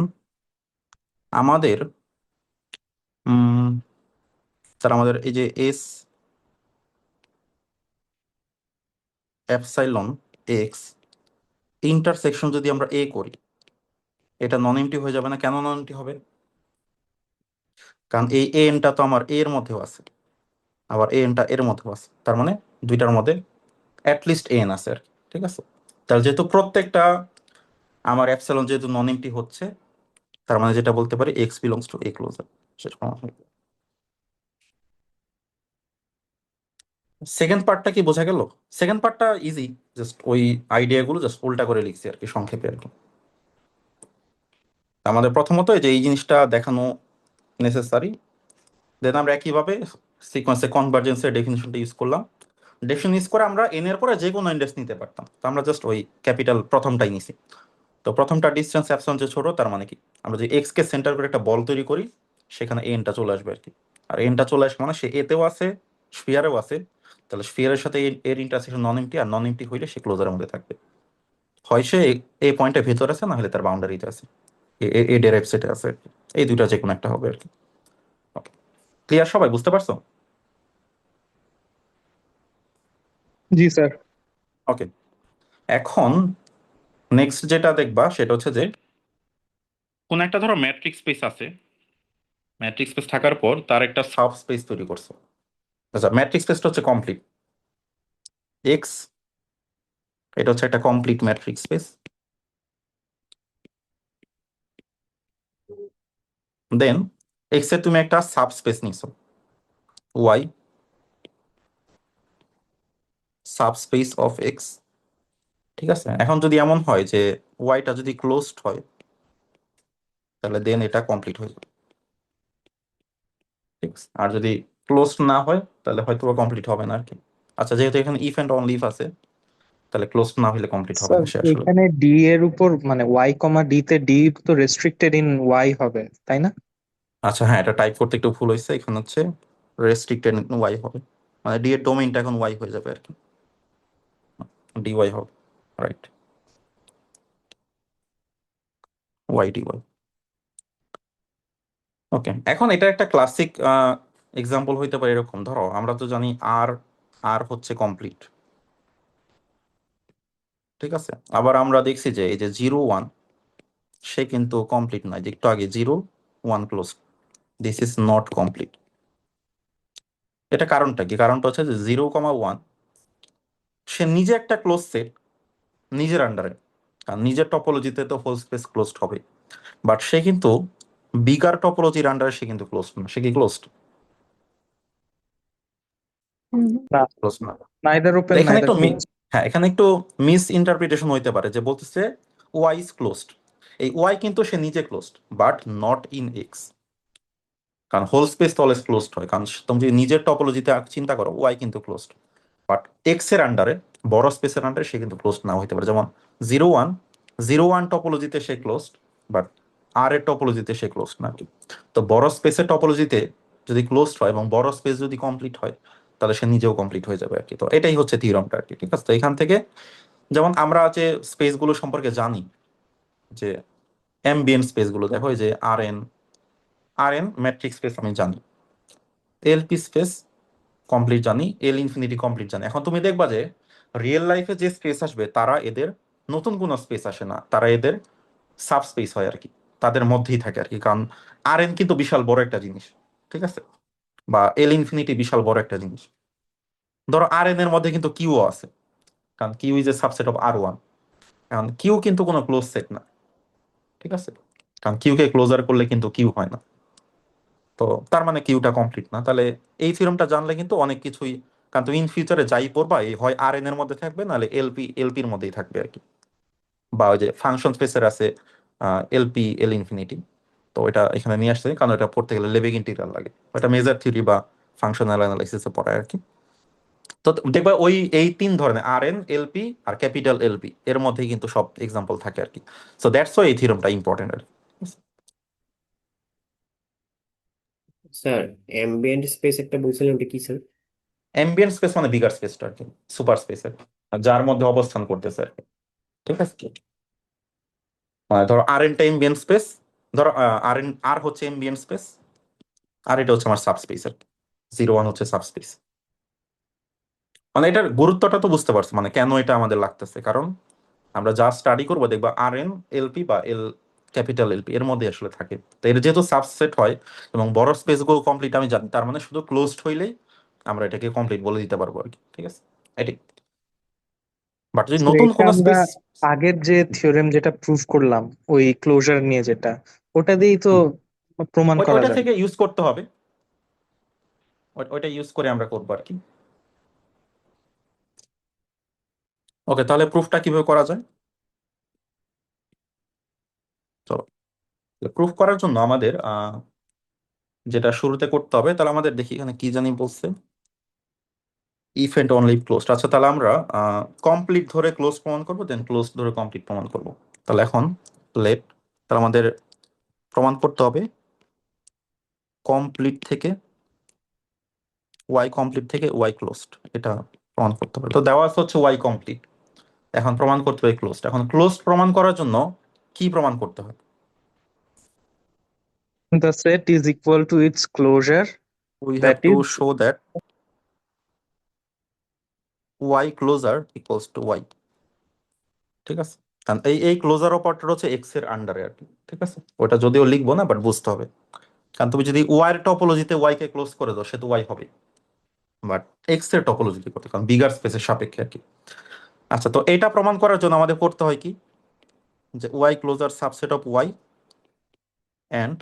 আমাদের স্যার আমাদের এই যে এস এপসাইলন এক্স ইন্টারসেকশন যদি আমরা এ করি, এটা নন এমটি হয়ে যাবে না? কেন নন এমটি হবে? কারণ এই এনটা তো আমার এর মধ্যেও আছে, আবার এনটা এর মধ্যেও আছে, তার মানে দুইটার মধ্যে অ্যাটলিস্ট এন আছে আর কি। ঠিক আছে, তাহলে যেহেতু প্রত্যেকটা আমার অ্যাপসাইলন যেহেতু নন এমটি হচ্ছে, তার মানে যেটা বলতে পারি X belongs to A closure. Second পার্টটা কি বোঝা গেল? সেকেন্ড পার্টটা ইজি, জাস্ট ওই আইডিয়াগুলো জাস্ট উল্টা করে লিখছি আর কি, সংক্ষেপে আর কি। আমাদের প্রথমত এই যে এই জিনিসটা দেখানো নেসেসারি, দেন আমরা একইভাবে সিকোয়েন্সে কনভার্জেন্সের ডেফিনিশনটা ইউজ করলাম। ডেফিনিশন ইউজ করে আমরা এন এর পরে যে কোনো ইন্ডেক্স নিতে পারতাম, তো আমরা জাস্ট ওই ক্যাপিটাল প্রথমটাই নিছি। তো প্রথমটা ডিস্টেন্স অ্যাপসন যে ছোট, তার মানে কি আমরা যদি এক্স কে সেন্টার করে একটা বল তৈরি করি, সেখানে এনটা চলে আসবে আর কি। আর এনটা চলে আসবে মানে সে এতেও আছে, স্ফিয়ারেও আছে, তাহলে স্ফিয়ারের সাথে এর ইন্টারসেকশন নন এমটি, আর নন এমটি হইলে সে ক্লোজারের মধ্যে থাকবে। হয় সে এই পয়েন্টের ভেতর আছে, না হলে তার বাউন্ডারিতে আছে, এ ডেরাইভ সেটে আছে আর কি। এই দুইটা যে কোনো একটা হবে আর কি। ক্লিয়ার? সবাই বুঝতে পারছো? জি স্যার। ওকে, এখন নেক্সট যেটা দেখবা সেটা হচ্ছে যে কোন একটা ধরো ম্যাট্রিক্স স্পেস আছে, ম্যাট্রিক্স স্পেস থাকার পর তার একটা সাব স্পেস তৈরি করছো। আচ্ছা, ম্যাট্রিক্স স্পেসটা হচ্ছে কমপ্লিট এক্স, এটা হচ্ছে একটা complete metric space. Then X এর তুমি একটা সাব স্পেস নিছো, Y subspace of X. ঠিক আছে, এখন যদি এমন হয় যে ওয়াইটা যদি ক্লোজড হয়, তাহলে দেন এটা কমপ্লিট হয়ে যাবে। ঠিক আছে, আর যদি ক্লোজড না হয় তাহলে হয়তো কমপ্লিট হবে না আর কি। আচ্ছা, যেহেতু এখানে ইফ এন্ড অনলি ইফ আছে, তাহলে ক্লোজড না হলে কমপ্লিট হবে স্যার না সে আসলে। এখানে ডি এর উপর মানে ওয়াই কমা ডি তে ডি তো রেস্ট্রিক্টেড ইন ওয়াই হবে তাই না? আচ্ছা হ্যাঁ, এটা টাইপ করতে একটু ভুল হয়েছে, এখানে হচ্ছে রেস্ট্রিক্টেড ওয়াই হবে, মানে ডি এর ডোমেইনটা এখন ওয়াই হয়ে যাবে আর কি, ডি ওয়াই হবে, রাইট, ওয়াই ডি ওয়াই। ওকে, এখন এটা একটা ক্লাসিক এক্সাম্পল হইতে পারে এরকম, ধরো আমরা তো জানি আর আর হচ্ছে কমপ্লিট। ঠিক আছে, আবার আমরা দেখছি যে এই যে 0 1 সে কিন্তু কমপ্লিট নয়, যে একটু আগে 0 1 close, this is not complete. এটা কারণটা কি? কারণটা হচ্ছে যে 0 1 সে নিজে একটা ক্লোজ সেট নিজের আন্ডারে, কারণ নিজের টপোলজিতে তো হোল স্পেস ক্লোজড হবে, বাট সে কিন্তু বিগার টপোলজির আন্ডারে সে কিন্তু ক্লোজড না। সে কি ক্লোজড? না, ক্লোজড না। নাইদার তো ওপেন এখানে নাইদার একটু ক্লোজ। হ্যাঁ, এখানে একটু মিস ইন্টারপ্রিটেশন হইতে পারে, যে বলতেছে ওয়াই ইজ ক্লোজড, এই ওয়াই কিন্তু সে নিজে closed but not in x, কারণ হোল স্পেস তো অলওয়েজ ক্লোজড হয়, কারণ তুমি যদি নিজের টপোলজিতে চিন্তা করো ওয়াই কিন্তু ক্লোজড, বাট এক্স এর আন্ডারে, বড় স্পেসের আন্ডারে সে কিন্তু ক্লোজড না হইতে পারে। যেমন 0 1 টপোলজিতে সে ক্লোজড, বাট আর এর টপোলজিতে সে ক্লোজড না। তো বড় স্পেসের টপোলজিতে যদি ক্লোজড হয় এবং বড় স্পেস যদি কমপ্লিট হয়, তাহলে সে নিজেও কমপ্লিট হয়ে যাবে আর কি। তো এটাই হচ্ছে থিওরামটা আর কি। ঠিক আছে, তো এখান থেকে যেমন আমরা যে স্পেসগুলো সম্পর্কে জানি, যে অ্যাম্বিয়েন্ট স্পেসগুলো দেখো, এই যে আর এন ম্যাট্রিক্স স্পেস আমি জানি, এলপি স্পেস কমপ্লিট জানি, এল ইনফিনিটি কমপ্লিট জানি। এখন তুমি দেখবা যে রিয়েল লাইফে যে স্পেস আসবে, তারা এদের নতুন কোনো স্পেস আসে না, তারা এদের সাব স্পেস হয় আর কি, তাদের মধ্যেই থাকে আর কি। কারণ আর এন কিন্তু বিশাল বড় একটা জিনিস, ঠিক আছে, বা এল ইনফিনিটি বিশাল বড় একটা জিনিস। ধরো আর এন এর মধ্যে কিন্তু কিউ আছে, কারণ Q is a subset of R1। এখন কিউ কিন্তু কোনো ক্লোজ সেট না, ঠিক আছে, কারণ কিউ কে ক্লোজার করলে কিন্তু কিউ হয় না। তো তার মানে কিউটা কমপ্লিট না। তাহলে এই থিওরেমটা জানলে কিন্তু অনেক কিছুই, কারণ তুমি ইন ফিউচারে যাই পড়বা, এই হয় আর এন এর মধ্যে থাকবে, নাহলে এলপির মধ্যেই থাকবে আর কি। বা ওই যে ফাংশন স্পেসের আছে এলপি এল ইনফিনিটি, তো এটা এখানে নিয়ে আসছে, কারণ এটা পড়তে গেলে লেবেগ ইন্টিগ্রাল লাগে, এটা মেজার থিওরি বা ফাংশনাল অ্যানালাইসিসে পড়ায় আর কি। তো দেখবা ওই এই তিন ধরনের আর এন, এলপি আর ক্যাপিটাল এলপি এর মধ্যেই কিন্তু সব এক্সাম্পল থাকে আর কি। সো দ্যাটস ওয়াই এই থিওরেমটা ইম্পর্টেন্ট আর কি। স্যার অ্যাম্বিয়েন্ট স্পেস একটা বলছিলেন, ওটা কি স্যার? অ্যাম্বিয়েন্ট স্পেস মানে বিগার স্পেসটা আর কি, সুপার স্পেসের। যার মধ্যে অবস্থান করতেছে আর কি। ঠিক আছে, ধরো আর এনটা এমবিএন স্পেস, ধরো আর হচ্ছে এমবিএন স্পেস, আর এটা হচ্ছে আমার সাবস্পেস আর কি, 0 1 হচ্ছে সাবস্পেস। মানে এটার গুরুত্বটা তো বুঝতে পারছো, মানে কেন এটা আমাদের লাগতেছে, কারণ আমরা যা স্টাডি করবো দেখবা আর এন এলপি বা ক্যাপিটাল এলপি এর মধ্যে আসলে থাকে। তো এর যেহেতু সাবসেট হয় এবং বড় স্পেস গুলো কমপ্লিট আমি জানি, তার মানে শুধু ক্লোজড হইলেই আমরা এটাকে কমপ্লিট বলে দিতে পারবো আর কি। ঠিক আছে, এটি। বাট যদি So, নতুন এটা কোনো আমরা স্পেস, আগের যে থিওরেম যেটা প্রুভ করলাম ওই ক্লোজার নিয়ে, যেটা ওটা দিয়েই তো প্রমাণ করা ওইটা যাবে। থেকে ইউজ করতে হবে, ওইটা ইউজ করে আমরা করবো আর কি। ওকে, তাহলে প্রুফটা কিভাবে করা যায়, চলো। প্রুফ করার জন্য আমাদের যেটা শুরুতে করতে হবে, তাহলে আমাদের দেখি এখানে কি জানি বলছে, ইফ এন্ড অনলি ক্লোজ। আচ্ছা, তাহলে আমরা কমপ্লিট ধরে ক্লোজ প্রমাণ করবো, দেন ক্লোজ ধরে কমপ্লিট প্রমাণ করবো। তাহলে এখন লেট, তাহলে আমাদের প্রমাণ করতে হবে কমপ্লিট থেকে ওয়াই ক্লোজড, এটা প্রমাণ করতে হবে। তো দেওয়া আছে হচ্ছে ওয়াই কমপ্লিট, এখন প্রমাণ করতে হবে ক্লোজড। এখন ক্লোজড প্রমাণ করার জন্য কি প্রমাণ করতে হবে? The set is equal to its closure, we have that to is show that Y closure equals to Y. ঠিক আছে, কারণ এই ক্লোজার অপারেটর হচ্ছে এক্স এর আন্ডারে আর কি। ঠিক আছে, ওটা যদিও লিখবো না, বাট বুঝতে হবে, কারণ তুমি যদি ওয়াই এর টপোলজিতে ওয়াই কে ক্লোজ করে দাও, সে তো ওয়াই হবে, বাট এক্স এর টপোলজিতে করতে, কারণ বিগার স্পেসের সাপেক্ষে আর কি। আচ্ছা, তো এটা প্রমাণ করার জন্য আমাদের করতে হয় কি, যে Y closure subset of Y and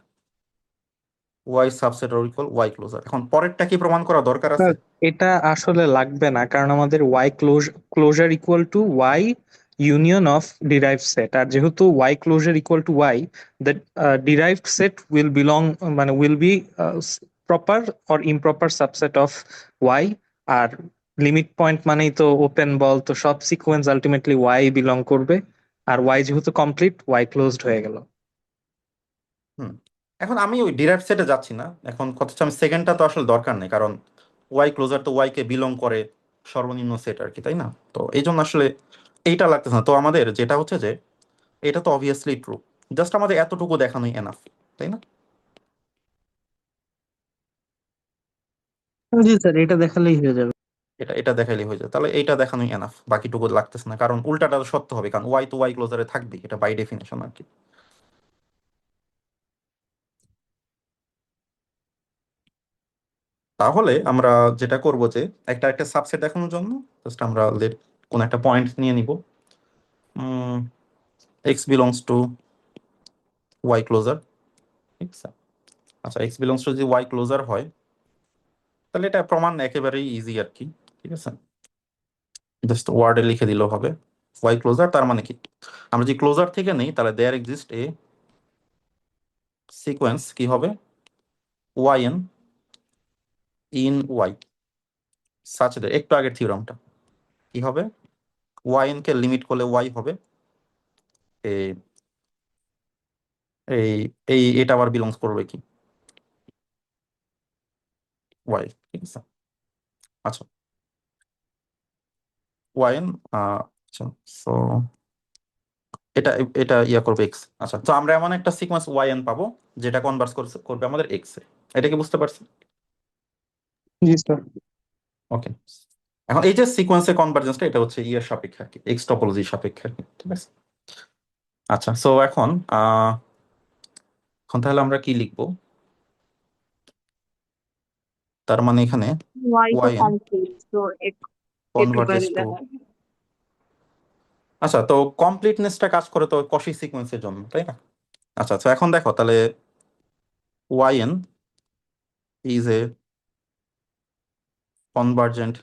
Y subset or equal Y closure. এখন পরেরটা কি প্রমাণ করা দরকার আছে? স্যার, এটা আসলে লাগবে না, কারণ আমাদের Y closure equal to Y union of derived set, আর যেহেতু Y closure equal to Y, the derived set will belong, মানে will be proper or improper subset of Y. আর লিমিট পয়েন্ট মানেই তো ওপেন বল, তো সব sequence ultimately Y belong করবে, আর Y যেহেতু কমপ্লিট, ওয়াই ক্লোজড হয়ে গেল। হুম, এখন আমি ওই ডিরাইভ সেটে যাচ্ছি না, এখন কথা হচ্ছে আমি সেকেন্ডটা তো আসলে দরকার নেই, কারণ ওয়াই ক্লোজার তো ওয়াই কে বিলং করে সর্বনিম্ন সেট আর কি, তাই না? তো এই জন্য আসলে এইটা লাগতেছে না। তো আমাদের যেটা হচ্ছে যে এটা তো অবভিয়াসলি ট্রু, জাস্ট আমাদের এতটুকু দেখানোই এনাফ, তাই না? জি স্যার, এটা দেখালেই হয়ে যাবে। এটা এটা দেখাইলে হয়ে যায়, তাহলে এইটা দেখানোই এনাফ, বাকিটুকু লাগতেছে না, কারণ উল্টাটা তো সত্য হবে, কারণ ওয়াই তো ওয়াই ক্লোজারে থাকবে, এটা বাই ডেফিনেশন আর কি। তাহলে আমরা যেটা করব যে একটা একটা সাবসেট দেখানোর জন্য জাস্ট আমরা কোন একটা পয়েন্ট নিয়ে নিব, X belongs to Y closure. ঠিক আছে, আচ্ছা, এক্স বিলংস টু যদি ওয়াই ক্লোজার হয়, তাহলে এটা প্রমাণ একেবারেই ইজি আর কি। ঠিক আছে, জাস্ট ওয়ার্ডে লিখে দিলেও হবে ওয়াই ক্লোজার, তার মানে কি আমরা যদি ক্লোজার থেকে নেই, তাহলে দেয়ার এক্সিস্ট এ সিকোয়েন্স, কি হবে, Y N in Y such that, একটু আগের থিওরামটা কি হবে, ওয়াই এন কে লিমিট করলে ওয়াই হবে এই এই এই এটা আবার বিলংস করবে কি ওয়াই। ঠিক আছে, আচ্ছা, ওয়াই এন, আচ্ছা, সো এটা এটা ইয়া করবে এক্স। আচ্ছা, তো আমরা এমন একটা সিকোয়েন্স ওয়াই এন পাবো যেটা কনভার্স করবে আমাদের এক্স এ। এটা কি বুঝতে পারছি? জি স্যার। ওকে, এখন এই যে সিকোয়েন্সের কনভার্জেন্সটা, এটা হচ্ছে ইয়ের সাপেক্ষে আর কি, এক্স টপোলজির সাপেক্ষে আর কি। ঠিক আছে, আচ্ছা, সো এখন তাহলে আমরা কি লিখবো, তার মানে এখানে ওয়াই তো ওয়াই এন কমপ্লিট, তো এ ঢুকাই কনভার্জেস দিলে টু, হয়। আচ্ছা, তো কমপ্লিটনেসটা কাজ করে তো কশি সিকোয়েন্সের জন্য, তাই না? আচ্ছা আচ্ছা, এখন দেখো তাহলে Y N is a convergent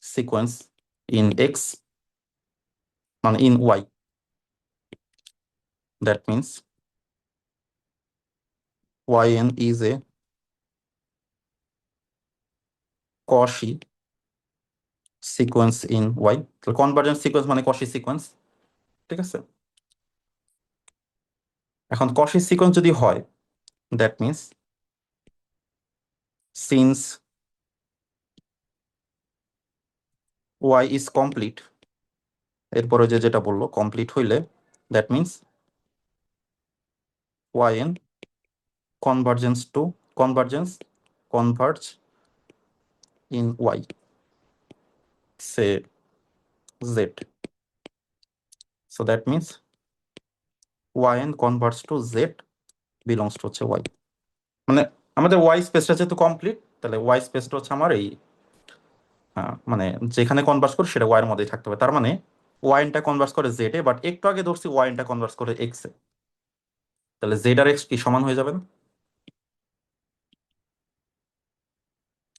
sequence in X, মানে in Y, that means yn is a Cauchy sequence in y। তাহলে কনভার্জেন্ট সিকোয়েন্স মানে Cauchy সিকোয়েন্স। ঠিক আছে, এখন Cauchy সিকোয়েন্স যদি হয়, that means since y is complete, এরপরে যেটা বললো কমপ্লিট হইলে that means yn convergence converge in y say z, so that means yn converge to z belongs to হচ্ছে y, মানে আমাদের y স্পেসটা যেহেতু কমপ্লিট তাহলে y স্পেসটা হচ্ছে আমার এই মানে যেখানে কনভার্স করে সেটা y এর মধ্যেই থাকতে হবে। তার মানে yn টা কনভার্স করে z এ, বাট একটু আগে ধরছি yn টা কনভার্স করে x এ, তাহলে z আর x কি সমান হয়ে যাবে না?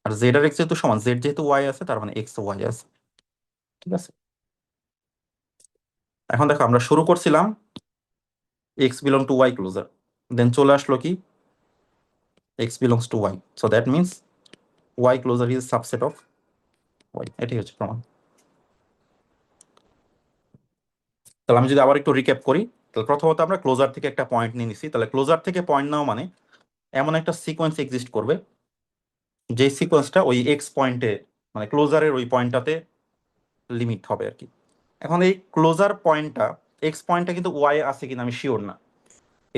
আর z আর x যেহেতু সমান, z যেহেতু y আছে তার মানে x ও y আছে, ঠিক আছে। এখন দেখো আমরা শুরু করছিলাম x belong to y closure, then চলে আসলো কি x belongs to y, so that means y closure is subset of y, এটাই হচ্ছে প্রমাণ। তাহলে আমি যদি আবার একটু রিক্যাপ করি, তাহলে প্রথমত আমরা ক্লোজার থেকে একটা পয়েন্ট নিয়ে নিছি, তাহলে ক্লোজার থেকে পয়েন্ট নাও মানে এমন একটা সিকোয়েন্স এক্সিস্ট করবে যে সিকোয়েন্সটা ওই এক্স পয়েন্টে মানে ক্লোজারের ওই পয়েন্টটাতে লিমিট হবে আর কি। এখন এই ক্লোজার পয়েন্টটা এক্স পয়েন্টটা কিন্তু ওয়াই আছে কিনা আমি শিওর না,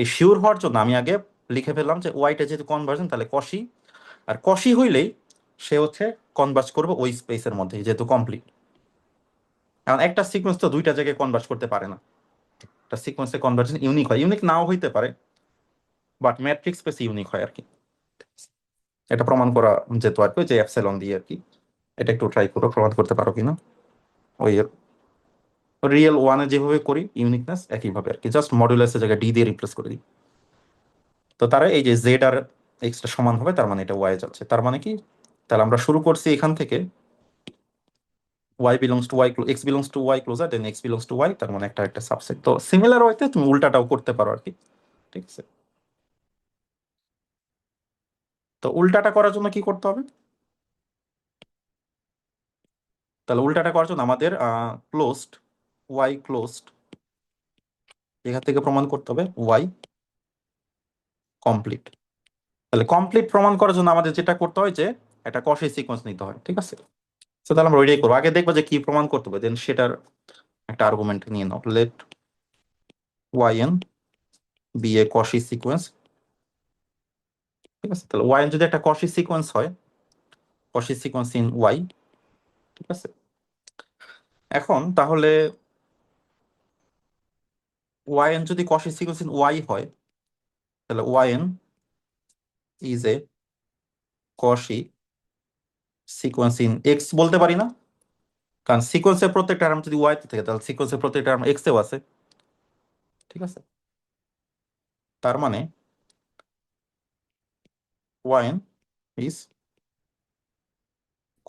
এই শিওর হওয়ার জন্য আমি আগে লিখে ফেললাম যে ওয়াইটা যেহেতু কনভার্জন তাহলে কষি, আর কষি হইলেই সে হচ্ছে কনভার্জ করবে ওই স্পেসের মধ্যে যেহেতু কমপ্লিট। এখন একটা সিকোয়েন্স তো দুইটা জায়গায় কনভার্জ করতে পারে না, একটা সিকোয়েন্সে কনভার্জন ইউনিক হয়, ইউনিক নাও হইতে পারে বাট ম্যাট্রিক্স স্পেস ইউনিক হয় আর কি। এটা প্রমাণ করা যেত আর কি যে এপসাইলন দিয়ে আর কি। এটা একটু ট্রাই করো প্রমাণ করতে পারো কিনা, ওই রিয়েল ওয়ানে যেভাবে করি ইউনিকনেস একইভাবে আর কি, জাস্ট মডুলাসের জায়গায় ডি দিয়ে রিপ্লেস করে দিই। তো তারা এই যে জেড আর এক্সটা সমান হবে তার মানে এটা ওয়াই যাচ্ছে, তার মানে কি তাহলে আমরা শুরু করছি এখান থেকে y belongs to y x belongs to y closer then x belongs to y, তার মানে একটা সাবসেট। তো সিমিলার ওয়েতে তুমি উল্টাটাও করতে পারো আর কি, ঠিক আছে। তো উল্টাটা করার জন্য কি করতে হবে? তাহলে উল্টাটা করার জন্য আমাদের ক্লোজড y ক্লোজড এখান থেকে প্রমাণ করতে হবে y কমপ্লিট। তাহলে কমপ্লিট প্রমাণ করার জন্য আমাদের যেটা করতে হয় যে একটা কষি সিকোয়েন্স নিতে হয়, ঠিক আছে। তো তাহলে আমরা ওইটাই করবো, আগে দেখবো যে কি প্রমাণ করতে হবে, দেন সেটার একটা আর্গুমেন্ট নিয়ে নাও। Let yn be a Cauchy sequence, ঠিক আছে। তাহলে yn যদি একটা Cauchy সিকোয়েন্স হয়, Cauchy সিকোয়েন্স ইন y, ঠিক আছে। এখন তাহলে yn যদি Cauchy সিকোয়েন্স ইন y হয়, তাহলে yn is a Cauchy sequence in x বলতে পারি না, কারণ সিকোয়েন্সের প্রত্যেকটা টার্ম যদি y তে থাকে তাহলে সিকোয়েন্সের প্রত্যেকটা টার্ম x এও আছে, ঠিক আছে। তার মানে yn is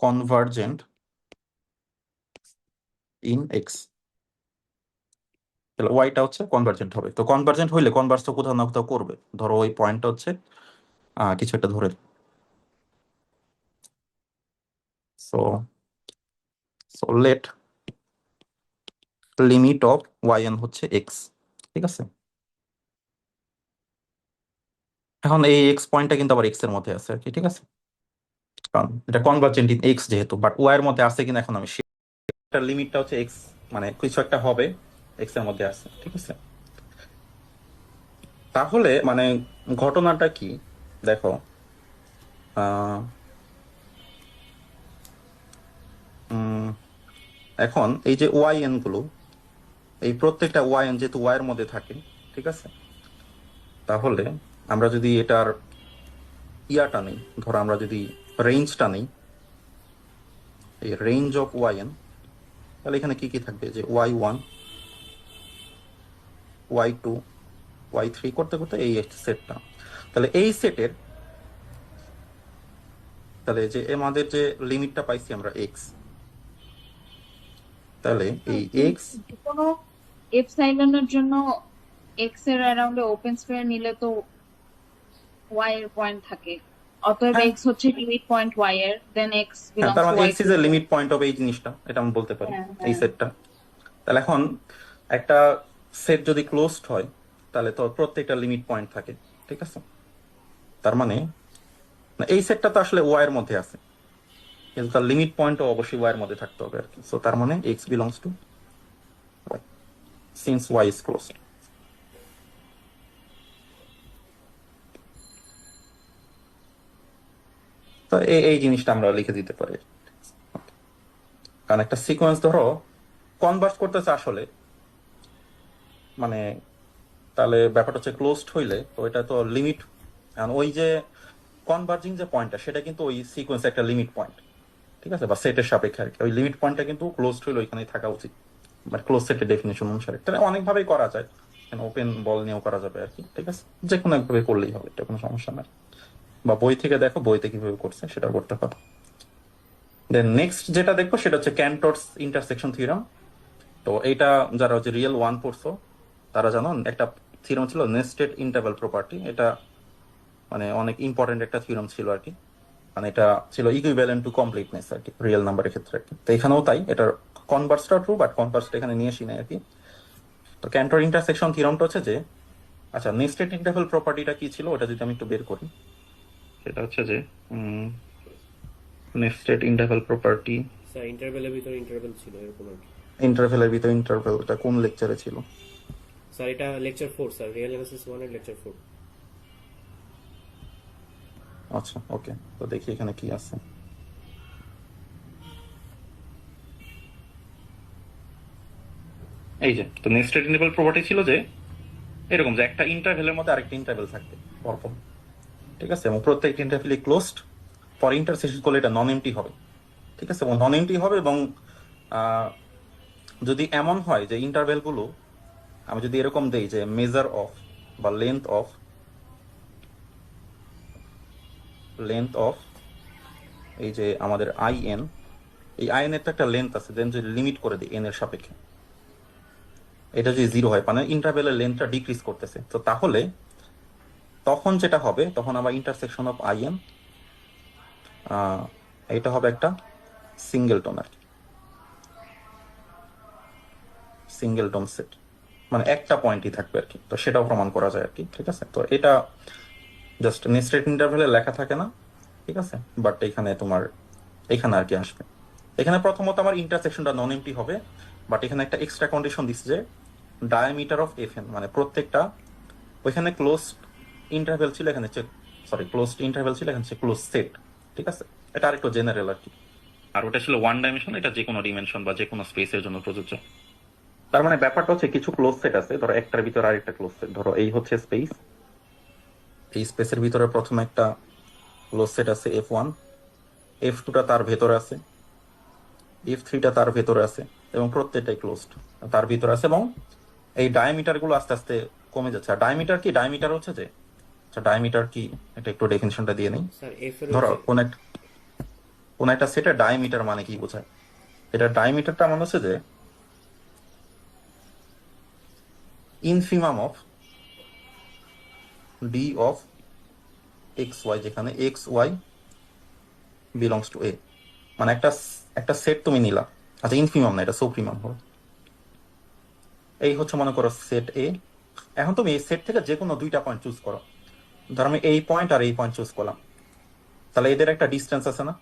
convergent in x, তাহলে ওয়াইটা হচ্ছে কনভার্জেন্ট হবে। তো কনভার্জেন্ট হইলে কনভার্স তো কোথাও না কোথাও করবে, ধরো ওই পয়েন্টটা হচ্ছে কিছু একটা ধরে, so so let limit of yn হচ্ছে x, ঠিক আছে। এখন এই x পয়েন্টটা কিন্তু আবার x এর মধ্যে আছে আর কি, ঠিক আছে, কারণ এটা কনভার্জেন্ট ইন x যেহেতু, বাট y এর মধ্যে আছে কিনা এখন আমি এটা লিমিটটা হচ্ছে x, মানে কিছু একটা হবে x এর মধ্যে আছে, ঠিক আছে। তাহলে মানে ঘটনাটা কি দেখো, এখন এই যে yn গুলো এই প্রত্যেকটা yn যেহেতু y এর মধ্যে থাকে, ঠিক আছে, তাহলে আমরা যদি এটার ইয়াটা নেই, ধরো আমরা যদি রেঞ্জটা নেই, এই রেঞ্জ অফ yn, তাহলে এখানে কি কি থাকবে যে y1 y2 y3 করতে করতে এই সেটটা, তাহলে এই সেটের তাহলে যে আমাদের যে লিমিটটা পাইছি আমরা x, তাহলে এই x কোনো এপসাইলনের জন্য এক্স এর অ্যারাউন্ডে ওপেন স্ফিয়ার নিলে তো ওয়াই এর পয়েন্ট থাকে, অতএব হ্যাঁ। এক্স হচ্ছে লিমিট পয়েন্ট ওয়াই এর, দেন এক্স হ্যাঁ, বিলংস তার টু মানে Y. x is a limit point of এই জিনিসটা, এটা আমি বলতে পারি হ্যাঁ, এই হ্যাঁ। সেটটা। তাহলে এখন একটা সেট যদি ক্লোজড হয় তাহলে তো প্রত্যেকটা লিমিট পয়েন্ট থাকে, ঠিক আছে। তার মানে এই সেটটা তো আসলে ওয়াই এর মধ্যে আছে, কিন্তু তার লিমিট পয়েন্টও অবশ্যই ওয়াই এর মধ্যে থাকতে হবে আর কি। সো তার মানে x belongs two since y is closed. তো এই জিনিসটা আমরা লিখে দিতে পারি, কারণ একটা সিকোয়েন্স ধরো কনভার্ট করতেছে আসলে, মানে তাহলে ব্যাপারটা হচ্ছে ক্লোজড হইলে তো এটা তো লিমিট, ওই যে কনভার্জিং যে পয়েন্টটা সেটা কিন্তু ওই সিকোয়েন্স একটা লিমিট পয়েন্ট, ঠিক আছে, বা সেটের সাপেক্ষে আর কি। ওই লিমিট পয়েন্টটা কিন্তু ক্লোজড হইলে ওইখানেই থাকা উচিত, মানে ক্লোজ সেটের ডেফিনিশন অনুসারে। তাহলে অনেকভাবেই করা যায়, ওপেন বল নিয়েও করা যাবে আর কি, ঠিক আছে, যে কোনো একভাবে করলেই হবে, এটা কোনো সমস্যা নাই। বা বই থেকে দেখো, বইতে কিভাবে করছে সেটা করতে পারো। দেন নেক্সট যেটা দেখবো সেটা হচ্ছে ক্যান্টরস ইন্টারসেকশন থিওরাম। তো এইটা যারা হচ্ছে রিয়েল ওয়ান পড়ছো তারা জানো, একটা থিওরাম ছিল নেস্টেড ইন্টারভাল প্রপার্টি। এটা মানে অনেক ইম্পর্টেন্ট একটা থিওরাম ছিল আর কি, মানে এটা ছিল ইকুইভ্যালেন্ট টু কমপ্লিটনেস আর কি রিয়েল নাম্বারের ক্ষেত্রে আর কি। তো এখানেও তাই, এটার কনভার্সটা ট্রু, বাট কনভার্সটা এখানে নিয়ে আসি না আর কি। তো ক্যান্টর ইন্টারসেকশন থিওরামটা হচ্ছে যে, আচ্ছা নেস্টেড ইন্টারভাল প্রপার্টিটা কি ছিল ওটা যদি আমি একটু বের করি, সেটা হচ্ছে যে নেস্টেড ইন্টারভাল প্রপার্টি, স্যার ইন্টারভ্যালের ভিতরে ইন্টারভ্যাল ছিল এরকম আর কি। ইন্টারভ্যালের ভিতরে ইন্টারভ্যাল, এটা কোন লেকচারে ছিল? স্যার এটা লেকচার 4 স্যার, রিয়েল অ্যানালিসিস 1 এর লেকচার 4। আচ্ছা ওকে, তো দেখি এখানে কি আছে। এই যে, তো নেস্টেড ইন্টারভাল প্রপার্টি ছিল যে এরকম যে একটা ইন্টারভ্যালের মধ্যে আরেকটা ইন্টারভ্যাল থাকবে পরপর, ঠিক আছে, এবং প্রত্যেকটা ইন্টারভ্যালই ক্লোজড। পর ইন্টারসেকশন করলে এটা নন এমটি হবে, ঠিক আছে, এবং নন এমটি হবে। এবং যদি এমন হয় যে ইন্টারভ্যাল গুলো আমি যদি এরকম দেই যে মেজার অফ বা লেন্থ অফ এই যে আমাদের আই এন, এই আই এন এর তো একটা লেন্থ আছে, দেন যদি লিমিট করে দিই এন এর সাপেক্ষে, এটা যদি 0 হয় মানে ইন্টারভ্যালের লেন্থটা ডিক্রিজ করতেছে, তো তাহলে তখন যেটা হবে, তখন আবার ইন্টারসেকশন অফ আই এন এটা হবে একটা সিঙ্গেলটন আর কি, সিঙ্গেলটন সেট, মানে একটা পয়েন্টই থাকবে আর কি। তো সেটাও প্রমাণ করা যায় আর কি, ঠিক আছে। তো এটা জাস্ট নেস্টেড ইন্টারভ্যালে লেখা থাকে না, ঠিক আছে, বাট এখানে তোমার এখানে আর কি আসবে। এখানে প্রথমত আমার ইন্টারসেকশনটা নন এমটি হবে, বাট এখানে একটা এক্সট্রা কন্ডিশন দিচ্ছে যে ডায়ামিটার অফ এফ এন, মানে প্রত্যেকটা, ওইখানে ক্লোজ ইন্টারভ্যাল ছিল, এখানে ক্লোজ ইন্টারভ্যাল ছিল, এখানে ক্লোজ সেট, ঠিক আছে। এটা আরেকটু জেনারেল আর কি। আর ওটা ছিল ওয়ান ডাইমেনশন, এটা যে কোনো ডিমেনশন বা যে কোনো স্পেসের জন্য প্রযোজ্য। তার মানে ব্যাপারটা হচ্ছে কিছু ক্লোজ সেট আছে, ধরো একটার ভিতরে আরেকটা ক্লোজ সেট, ধরো এই হচ্ছে স্পেস, এই স্পেসের ভিতরে প্রথমে একটা ক্লোজ সেট আছে F1, F2টা তার ভেতরে আছে, F3টা তার ভেতরে আছে, এবং প্রত্যেকটাই ক্লোজড তার ভিতরে আছে। এবং এই ডায়ামিটার গুলো আস্তে আস্তে কমে যাচ্ছে। আর ডায়ামিটার কি? ডায়ামিটার হচ্ছে যে, আচ্ছা ডায়ামিটার কি এটা একটু ডেফিনিশনটা দিয়ে নেই। স্যার এফ এর ধরো কোন একটা সেটের ডায়ামিটার মানে কি বোঝায়, এটা ডায়ামিটারটা মানে হচ্ছে যে infimum of D of X Y, যেখানে X Y belongs to A, মানে একটা সেট তুমি নিলা, আচ্ছা ইনফিমাম না, এটা সুপ্রিমাম হবে। এই হচ্ছে মনে করো সেট এ। এখন তুমি এই সেট থেকে যে কোনো দুইটা পয়েন্ট চুজ করো, ধর আমি এই পয়েন্ট আর এই পয়েন্ট চুজ করলাম, তাহলে এদের একটা ডিস্টেন্স আছে না,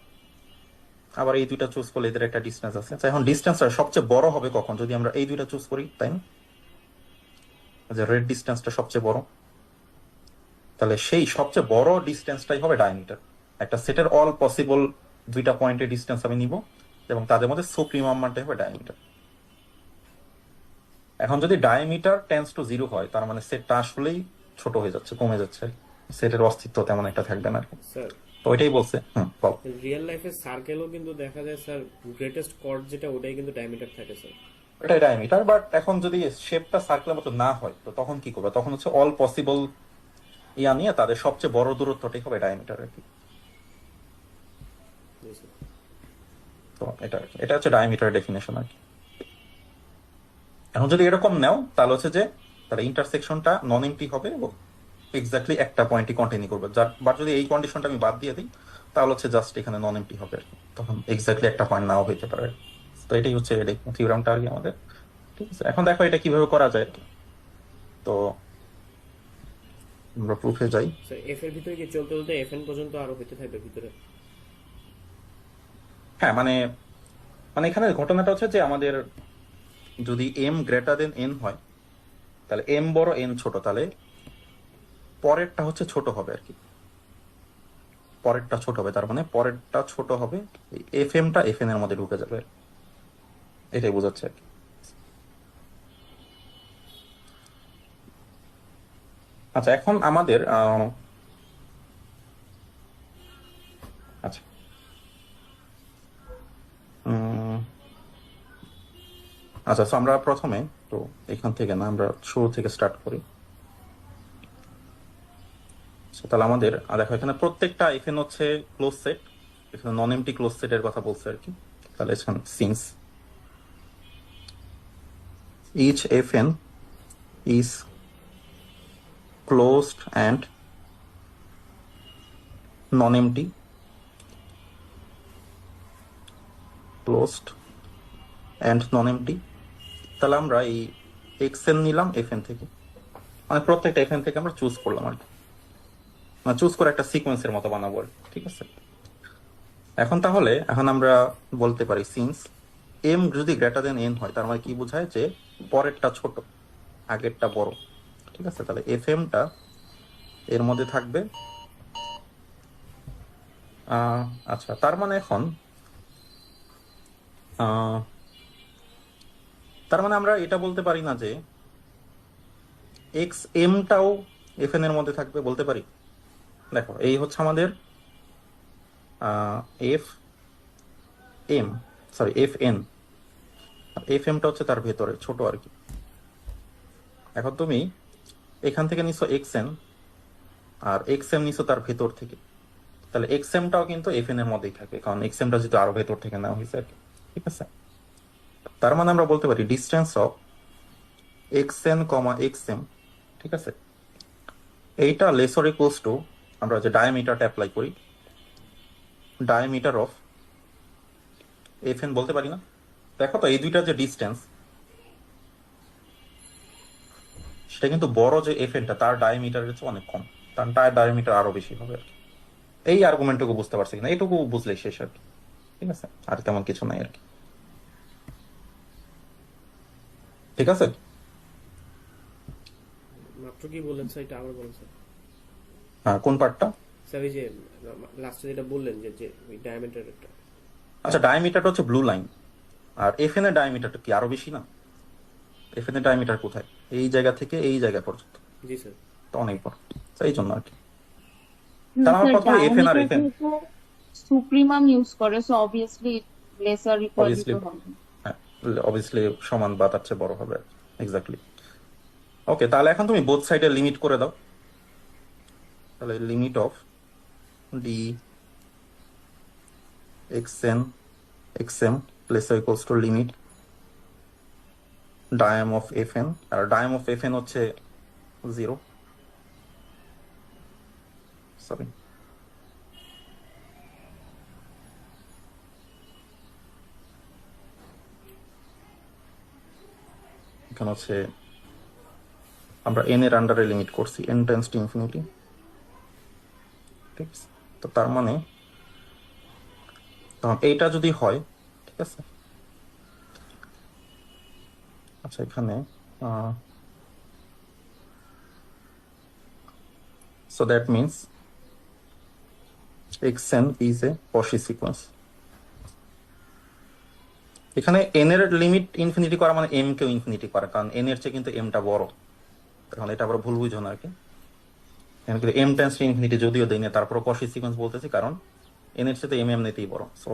আবার এই দুইটা চুজ করলে এদের একটা ডিস্টেন্স আছে। আচ্ছা এখন ডিস্টেন্সটা সবচেয়ে বড় হবে কখন? যদি আমরা এই দুইটা চুজ করি, তাই না, যে রেড ডিস্টেন্সটা সবচেয়ে বড়, তাহলে সেই সবচেয়ে বড় ডিস্টেন্সটাই হবে ডায়ামিটার। একটা সেটের অল পসিবল দুইটা পয়েন্টের ডিস্টেন্স আমি নিব, এবং তাদের মধ্যে সুপ্রিমাম মানটাই হবে ডায়ামিটার। এখন যদি ডায়ামিটার টেন্স টু 0 হয়, তার মানে সেটটা আসলেই ছোট হয়ে যাচ্ছে, কমে যাচ্ছে, সেটের অস্তিত্ব তেমন একটা থাকবে না আর কি। স্যার তো ওইটাই বলছে। বল। রিয়েল লাইফে সার্কেলও কিন্তু দেখা যায় স্যার, গ্রেটেস্ট কর্ড যেটা ওটাই কিন্তু ডায়ামিটার থাকে স্যার। এটাই ডায়ামিটার, বাট এখন যদি শেপটা সার্কেলের মতো না হয়, তো তখন কি করবে? তখন হচ্ছে অল পসিবল ইয়া নিয়ে তাদের সবচেয়ে বড় দূরত্বটাই হবে ডায়ামিটার আর কি। জি স্যার। তো এটা হচ্ছে ডায়ামিটার ডেফিনেশন আর কি। এখন যদি এরকম নাও, তাহলে হচ্ছে যে তাহলে ইন্টারসেকশনটা নন এমটি হবে এবং এক্স্যাক্টলি একটা পয়েন্টই কন্টিনিউ করবে। বাট যদি এই কন্ডিশনটা আমি বাদ দিয়ে দিই, তাহলে হচ্ছে জাস্ট এখানে নন এমটি হবে আর কি, তখন এক্স্যাক্টলি একটা পয়েন্ট নাও হইতে পারে। তো এটাই হচ্ছে থিওরামটা আর কি আমাদের, ঠিক আছে। এখন দেখো এটা কিভাবে করা যায় আর কি। তো আমরা প্রুফে যাই। স্যার এফ এর ভিতরে কি চলতে চলতে এফ এন পর্যন্ত আরো হইতে থাকবে ভিতরে? হ্যাঁ, মানে এখানে ঘটনাটা হচ্ছে যে আমাদের যদি এম গ্রেটার দেন এন হয়, তাহলে এম বড় এন ছোট, তাহলে পরেরটা হচ্ছে ছোট হবে আর কি, পরেরটা ছোট হবে, তার মানে পরেরটা ছোট হবে, এফ এমটা এফ এন এর মধ্যে ঢুকে যাবে, এটাই বোঝাচ্ছে আর কি। আচ্ছা এখন আমাদের আচ্ছা উম, আচ্ছা so আমরা প্রথমে তো এখান থেকে না, আমরা শুরু থেকে স্টার্ট করি। So, তাহলে আমাদের দেখো এখানে প্রত্যেকটা এফএন হচ্ছে ক্লোজ সেট, এখানে নন এমটি ক্লোজ সেটের কথা বলছে আর কি। তাহলে এখানে since each fn is closed and non-empty, closed and non-empty, তাহলে আমরা এই xn নিলাম fn থেকে, মানে প্রত্যেকটা fn থেকে আমরা চুজ করলাম আর কি, মানে চুজ করে একটা সিকোয়েন্সের মতো বানাবো আর কি, ঠিক আছে। এখন আমরা বলতে পারি সিন্স m যদি গ্রেটার দেন n হয়, তার মানে কি বোঝায় যে পরেরটা ছোট আগেরটা বড়, ঠিক আছে। তাহলে fmটা এর মধ্যে থাকবে আচ্ছা তার মানে এখন তার মানে আমরা এটা বলতে পারি না যে এক্স এমটাও এফএন এর মধ্যে থাকবে, বলতে পারি। দেখো এই হচ্ছে আমাদের F M, sorry F N, F এমটা হচ্ছে তার ভেতরে ছোট আর কি। এখন তুমি এখান থেকে নিছো এক্স এন, আর এক্স এম নিছো তার ভেতর থেকে, তাহলে এক্স এমটাও কিন্তু এফ এন এর মধ্যেই থাকবে, কারণ এক্স এমটা যেহেতু আরো ভেতর থেকে নেওয়া হয়েছে আর কি, ঠিক আছে। তার মানে আমরা বলতে পারি distance of x N comma X M, ঠিক আছে, এইটা লেস অর ইকুয়ালস টু, আমরা যে ডায়ামিটারটা অ্যাপ্লাই করি, ডায়ামিটার অফ এফ এন বলতে পারি না। দেখো তো এই দুইটার যে ডিস্টেন্স, সেটা কিন্তু বড় যে এফ এনটা তার ডায়ামিটারের চেয়ে অনেক কম, তার ডায়ামিটার আরো বেশি হবে আর কি। এই আর্গুমেন্টটুকু বুঝতে পারছি কিনা, এইটুকু বুঝলেই শেষ আর কি, ঠিক আছে, আর তেমন কিছু নাই আর কি, ঠিক আছে। মাত্র কি বললেন স্যার, এটা আবার বলেন স্যার। হ্যাঁ কোন পার্টটা? স্যার এই যে লাস্টে যেটা বললেন যে যে ওই ডায়ামিটারটা। আচ্ছা ডায়ামিটারটা হচ্ছে ব্লু লাইন, আর এফ এন এর ডায়ামিটারটা কি আরো বেশি না? এফ এন এর ডায়ামিটার কোথায়? এই জায়গা থেকে এই জায়গা পর্যন্ত, জি স্যার। তো অনেক বড়, তো এই জন্য আর কি। না তার আমার স্যার, প্রথমে এফ এন আর এফ ডায়ামিটার এন যেহেতু সুপ্রিমাম ইউজ করে, so obviously lesser equally obviously, তো হবে। হ্যাঁ অবভিয়াসলি সমান বা তার চেয়ে বড় হবে, এক্স্যাক্টলি। ওকে, তাহলে এখন তুমি বোথ সাইডে লিমিট করে দাও। তাহলে limit of D X N x M place equals to limit diam of F N, আর ডায়াম অফ এফ এন হচ্ছে 0, সরি এখানে হচ্ছে আমরা এন এর আন্ডারে লিমিট করছি, এন টেন্ডস টু ইনফিনিটি, ঠিক আছে। তো তার মানে তখন এইটা যদি হয়, ঠিক আছে, আচ্ছা এখানে so that means xn is a Cauchy sequence. এখানে n এর লিমিট ইনফিনিটি করা মানে m কেও ইনফিনিটি করা, কারণ n এর চেয়ে কিন্তু m টা বড়, তাহলে এটা আবার ভুল বুঝো না আর কি। এখানে কিন্তু m টেন্ডস টু ইনফিনিটি যদিও দেই না, তারপর Cauchy সিকোয়েন্স বলতেছি, কারণ n এর চেয়ে m এমনিতেই বড়, so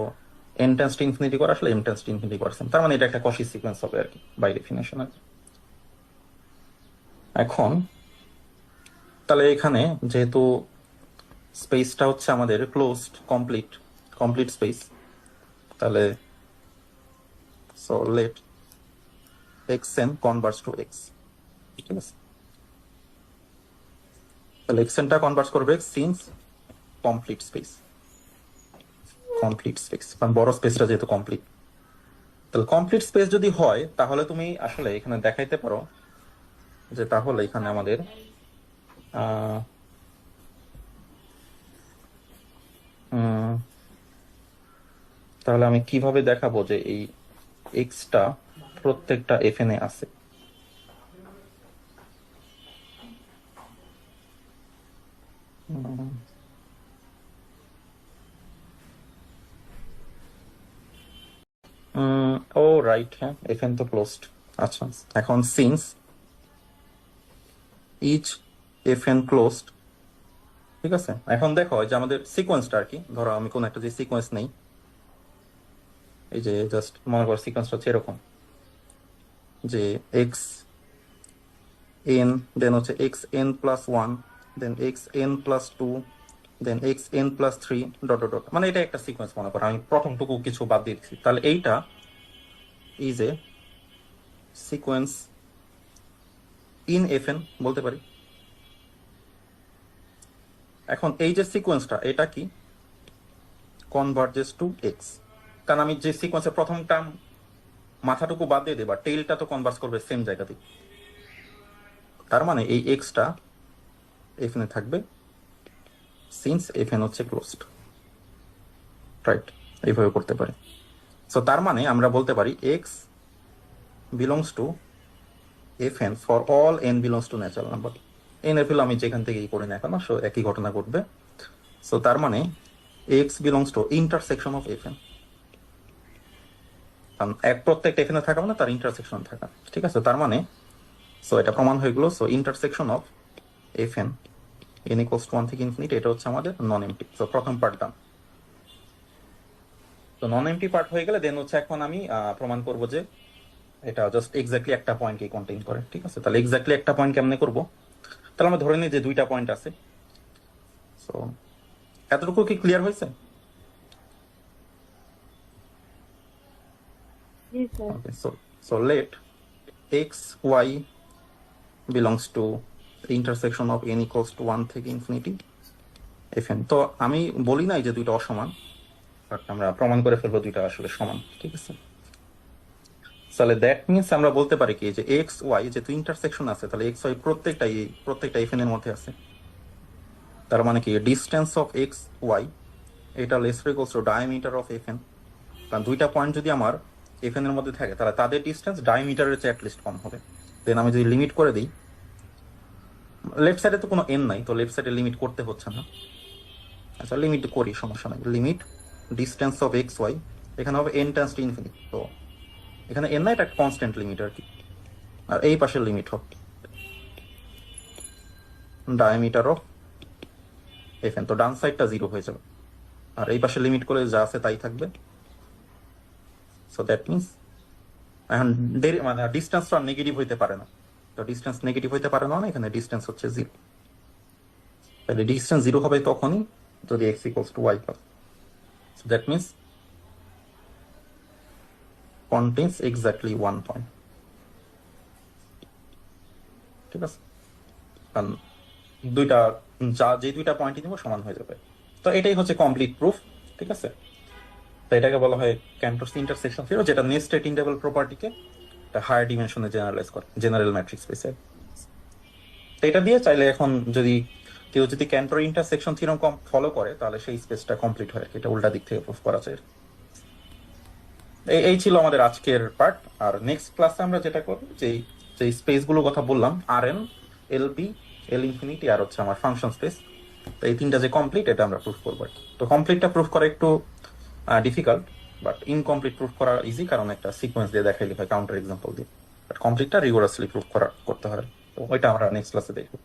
n tends to infinity করা আসলে m টেন্ডস টু ইনফিনিটি করছেন, তার মানে এটা একটা Cauchy সিকোয়েন্স হবে আর কি, বাই ডেফিনেশন আর কি। এখন তাহলে এখানে যেহেতু স্পেসটা হচ্ছে আমাদের ক্লোজড কমপ্লিট স্পেস, তাহলে so let xn converts to x, ঠিক আছে। তাহলে xn টা কনভার্ট করবে সিন্স কমপ্লিট স্পেস, কারণ বড় স্পেসটা যেহেতু কমপ্লিট, তাহলে কমপ্লিট স্পেস যদি হয় তাহলে তুমি আসলে এখানে দেখাইতে পারো যে তাহলে এখানে আমাদের তাহলে আমি কিভাবে দেখাবো যে এই এক্সটা প্রত্যেকটা এফএন এ আছে। ও রাইট, হ্যাঁ এখানে তো ক্লোজড। আচ্ছা, এখন since each F N closed, ঠিক আছে। এখন দেখো এই যে আমাদের সিকোয়েন্সটা আর কি, ধরো আমি কোন একটা যে সিকোয়েন্স নেই, এই যে জাস্ট মনে করো সিকোয়েন্সটা হচ্ছে এরকম যে এক্স এন, দেন হচ্ছে x n plus one, then x n plus two, then x n plus three, dot dot dot, মানে এটা একটা সিকোয়েন্স মনে করো, আমি প্রথমটুকু কিছু বাদ দিচ্ছি, তাহলে এইটা is a sequence in F N বলতে পারি। এখন এই যে সিকোয়েন্সটা এটা কি কনভার্জেস টু এক্স, কারণ আমি যে সিকোয়েন্সের প্রথম টার্ম মাথাটুকু বাদ দিয়ে দেবা, টেইলটা তো কনভার্স করবে সেম জায়গাতেই, তার মানে এই এক্সটা এখানে থাকবে সিন্স এফএন হচ্ছে ক্লোজড, রাইট, এইভাবে করতে পারি। সো তার মানে আমরা বলতে পারি X belongs two FN for all N belongs to natural number. N এর আমি যেখান থেকেই করি না কেন, সো একই ঘটনা ঘটবে। সো তার মানে x belongs to intersection of FN, এক প্রত্যেকটা এখানে থাকা মানে তার ইন্টারসেকশন থাকা, ঠিক আছে। তার মানে সো এটা প্রমাণ হয়ে গেল। So intersection of FN N equals to 1 থেকে ইনফিনিটি, এটা হচ্ছে আমাদের নন এমটি। সো প্রথম পার্ট ডান। তো নন এমটি পার্ট হয়ে গেলে দেন হচ্ছে এখন আমি প্রমাণ করব যে এটা জাস্ট এক্স্যাক্টলি একটা পয়েন্টকে কন্টেইন করে, ঠিক আছে। তাহলে এক্স্যাক্টলি একটা পয়েন্ট কেমনে করব, তাহলে আমরা ধরে নিই যে দুইটা পয়েন্ট আছে। সো এতটুকু কি ক্লিয়ার হয়েছে? Okay, so let x Y belongs to intersection of n equals to 1 থেকে ইনফিনিটি এফ এন। তো আমি বলি নাই যে দুইটা অসমান, বাট আমরা প্রমাণ করে ফেলবো দুইটা আসলে সমান, ঠিক আছে। তাহলে দ্যাট মিনস আমরা বলতে পারি কি যে এক্স ওয়াই যেহেতু ইন্টারসেকশন আছে, তাহলে এক্স ওয়াই প্রত্যেকটা এফ এন এর মধ্যে আছে। তার মানে কি ডিস্টেন্স অফ এক্স ওয়াই এটা less equals to diameter of F N, কারণ দুইটা পয়েন্ট যদি আমার এফ এন এর মধ্যে থাকে তাহলে তাদের ডিস্টেন্স ডায়ামিটারের চেয়ে অ্যাটলিস্ট কম হবে। দেন আমি যদি লিমিট করে দিই, লেফট সাইডে তো কোনো এন নাই, তো লেফট সাইডে লিমিট করতে হচ্ছে না। আচ্ছা লিমিট করি, সমস্যা নাই। Limit distance of X Y, এখানে হবে এন টেন্ডস টু ইনফিনিটি, তো এখানে এন না, এটা কনস্ট্যান্ট লিমিট আর কি। আর এই পাশের লিমিট হোক ডায়ামিটার অফ এফ এন, তো ডান সাইডটা 0 হয়ে যাবে, আর এই পাশে লিমিট করে যা আছে তাই থাকবে। সো দ্যাট মিনস এখন মানে ডিস্টেন্সটা নেগেটিভ হইতে পারে না, তো ডিস্টেন্স নেগেটিভ হইতে পারে না, এখানে ডিস্টেন্স হচ্ছে 0। তাহলে ডিস্টেন্স 0 হবে তখনই যদি X equals to Y pass. So that means contains exactly 1 point, ঠিক আছে। কারণ দুইটা যে দুইটা পয়েন্টই নিব সমান হয়ে যাবে। তো এটাই হচ্ছে কমপ্লিট প্রুফ, ঠিক আছে। তো এটাকে বলা হয় ক্যান্টরস ইন্টারসেকশন থিওরেম, যেটা নেস্টেড ইন্টারভাল প্রপার্টিকে হায়ার ডিমেনশনে জেনারেলাইজ করে, জেনারেল ম্যাট্রিক্স স্পেসে। তো এটা দিয়ে চাইলে এখন যদি কেউ যদি ক্যান্টর ইন্টারসেকশন থিওরেম ফলো করে তাহলে সেই স্পেসটা কমপ্লিট হয়, এটা উল্টা দিক থেকে প্রুফ করা যায়। এই ছিল আমাদের আজকের পার্ট। আর নেক্সট ক্লাসে আমরা যেটা করবো যে স্পেস গুলোর কথা বললাম, আর এন, এল বি, এল ইনফিনিটি, আর হচ্ছে আমার ফাংশন স্পেস, তো এই তিনটা যে কমপ্লিট এটা আমরা প্রুফ করবো। তো কমপ্লিটটা প্রুফ করা একটু ডিফিকাল্ট, বাট ইনকমপ্লিট প্রুফ করা ইজি, কারণ একটা সিকোয়েন্স দিয়ে দেখাইলে হয় কাউন্টার এক্সাম্পল দিয়ে। বাট কমপ্লিটটা রিগোরাসলি প্রুফ করতে হয়, তো ওইটা আমরা নেক্সট ক্লাসে দেখবো।